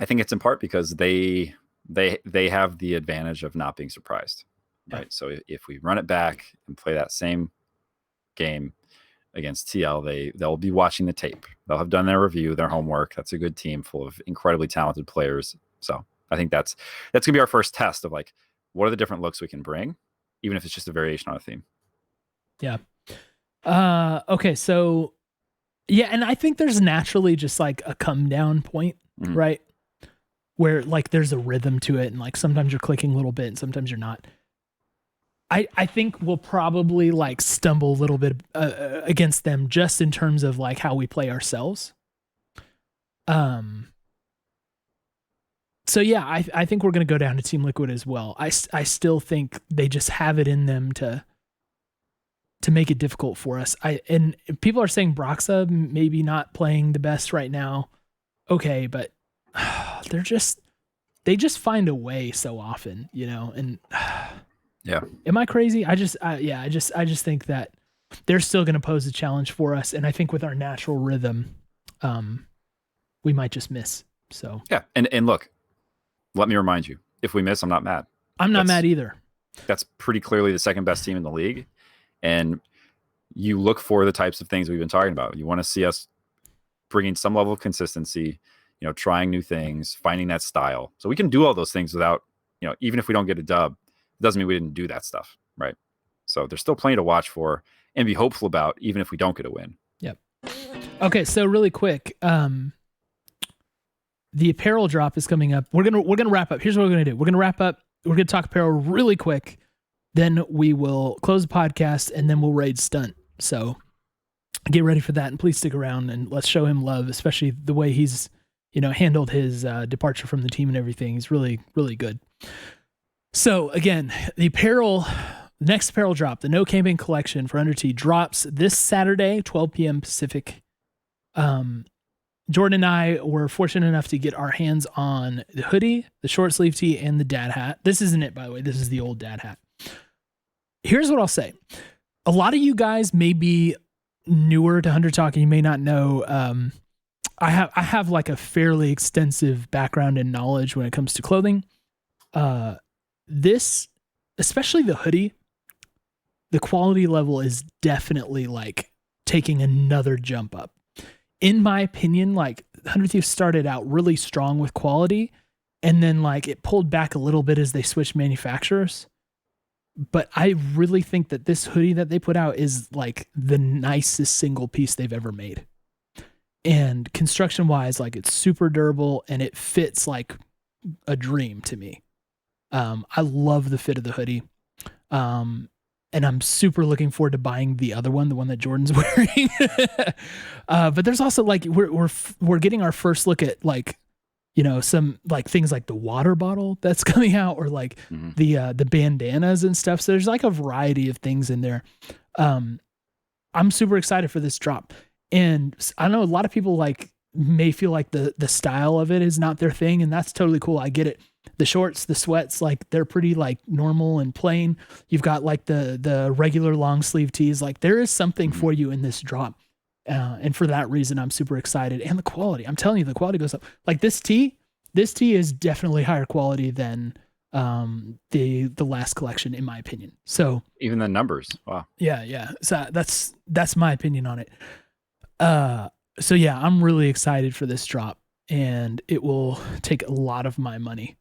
I think it's in part because they have the advantage of not being surprised, right? So if we run it back and play that same game against TL, they'll be watching the tape. They'll have done their review, their homework. That's a good team full of incredibly talented players. So I think that's gonna be our first test of like, what are the different looks we can bring, even if it's just a variation on a theme. Yeah. Okay. So yeah, and I think there's naturally just like a come down point, right? Where like there's a rhythm to it, and like sometimes you're clicking a little bit and sometimes you're not. I think we'll probably like stumble a little bit against them just in terms of like how we play ourselves. So yeah, I think we're gonna go down to Team Liquid as well. I still think they just have it in them to make it difficult for us. And people are saying Broxa maybe not playing the best right now. Okay, but they just find a way so often, you know. And yeah, am I crazy? I just think that they're still going to pose a challenge for us, and I think with our natural rhythm, we might just miss. So yeah, and look, let me remind you, if we miss, I'm not mad. I'm not mad either. That's pretty clearly the second best team in the league. And you look for the types of things we've been talking about. You want to see us bringing some level of consistency, you know, trying new things, finding that style. So we can do all those things without, you know, even if we don't get a dub, it doesn't mean we didn't do that stuff, right? So there's still plenty to watch for and be hopeful about, even if we don't get a win. Yep. Okay, so really quick, the apparel drop is coming up. We're gonna wrap up. Here's what we're gonna do. We're gonna wrap up. We're gonna talk apparel really quick. Then we will close the podcast, and then we'll raid Stunt. So get ready for that, and please stick around and let's show him love, especially the way he's handled his departure from the team and everything. He's really, really good. So again, the next apparel drop, the No Camping collection for Under T drops this Saturday, 12 p.m. Pacific. Jordan and I were fortunate enough to get our hands on the hoodie, the short sleeve tee, and the dad hat. This isn't it, by the way. This is the old dad hat. Here's what I'll say. A lot of you guys may be newer to Hunter Talk and you may not know. I have like a fairly extensive background and knowledge when it comes to clothing. This, especially the hoodie, the quality level is definitely like taking another jump up. In my opinion, like 100 Thieves started out really strong with quality, and then like it pulled back a little bit as they switched manufacturers. But I really think that this hoodie that they put out is like the nicest single piece they've ever made. And construction wise, like it's super durable and it fits like a dream to me. I love the fit of the hoodie. And I'm super looking forward to buying the other one, the one that Jordan's wearing. But there's also like, we're getting our first look at like, some like things like the water bottle that's coming out, or like the bandanas and stuff. So there's like a variety of things in there. I'm super excited for this drop. And I know a lot of people like may feel like the style of it is not their thing, and that's totally cool. I get it. The shorts, the sweats, like they're pretty like normal and plain. You've got like the regular long sleeve tees. Like there is something for you in this drop. And for that reason, I'm super excited. And the quality, I'm telling you, the quality goes up. Like this tee is definitely higher quality than the last collection, in my opinion. So even the numbers. Wow. Yeah. So that's my opinion on it. So yeah, I'm really excited for this drop, and it will take a lot of my money.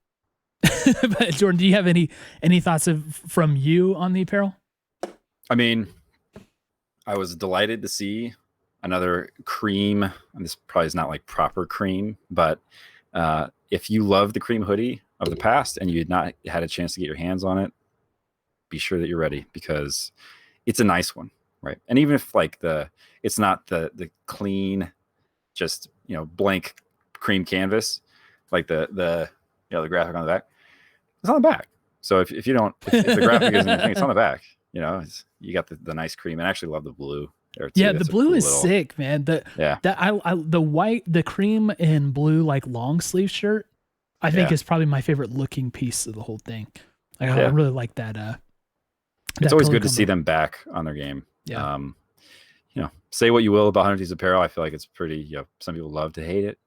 But Jordan, do you have any thoughts from you on the apparel? I mean, I was delighted to see another cream, and this probably is not like proper cream, but if you love the cream hoodie of the past and you had not had a chance to get your hands on it, be sure that you're ready, because it's a nice one, right? And even if like it's not the clean, just blank cream canvas, like the graphic on the back, it's on the back. So if the graphic isn't anything, it's on the back. You got the nice cream, and I actually love the blue there too. Yeah, That's the blue cool is sick, man. The cream and blue like long sleeve shirt, I think is probably my favorite looking piece of the whole thing. I really like that. It's always good to see them back on their game. Yeah. Say what you will about 100 Thieves apparel. I feel like it's pretty, some people love to hate it,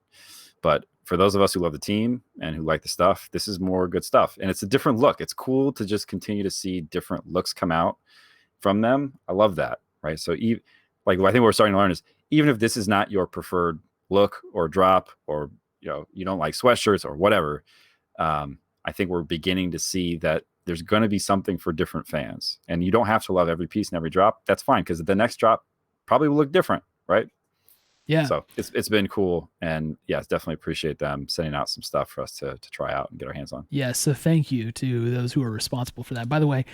but for those of us who love the team and who like the stuff, this is more good stuff. And it's a different look. It's cool to just continue to see different looks come out from them. I love that. Right. So I think what we're starting to learn is, even if this is not your preferred look or drop, or, you don't like sweatshirts or whatever, I think we're beginning to see that there's going to be something for different fans, and you don't have to love every piece and every drop. That's fine, because the next drop probably will look different. Right. Yeah. So it's been cool, and definitely appreciate them sending out some stuff for us to try out and get our hands on. Yeah. So thank you to those who are responsible for that. By the way,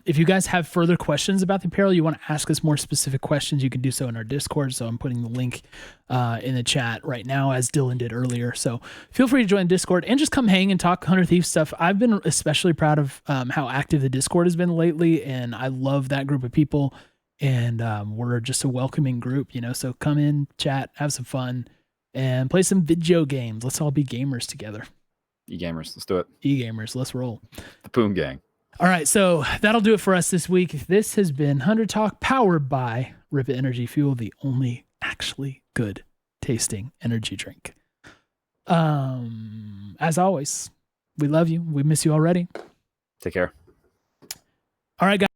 if you guys have further questions about the apparel, you want to ask us more specific questions, you can do so in our Discord. So I'm putting the link in the chat right now, as Dylan did earlier. So feel free to join Discord and just come hang and talk 100 Thieves stuff. I've been especially proud of how active the Discord has been lately, and I love that group of people. And we're just a welcoming group, so come in, chat, have some fun, and play some video games. Let's all be gamers together. E-gamers, let's do it. E-gamers, let's roll. The Poome gang. All right, so that'll do it for us this week. This has been Hunter Talk, powered by Ripit Energy Fuel, the only actually good tasting energy drink. As always, we love you. We miss you already. Take care. All right, guys.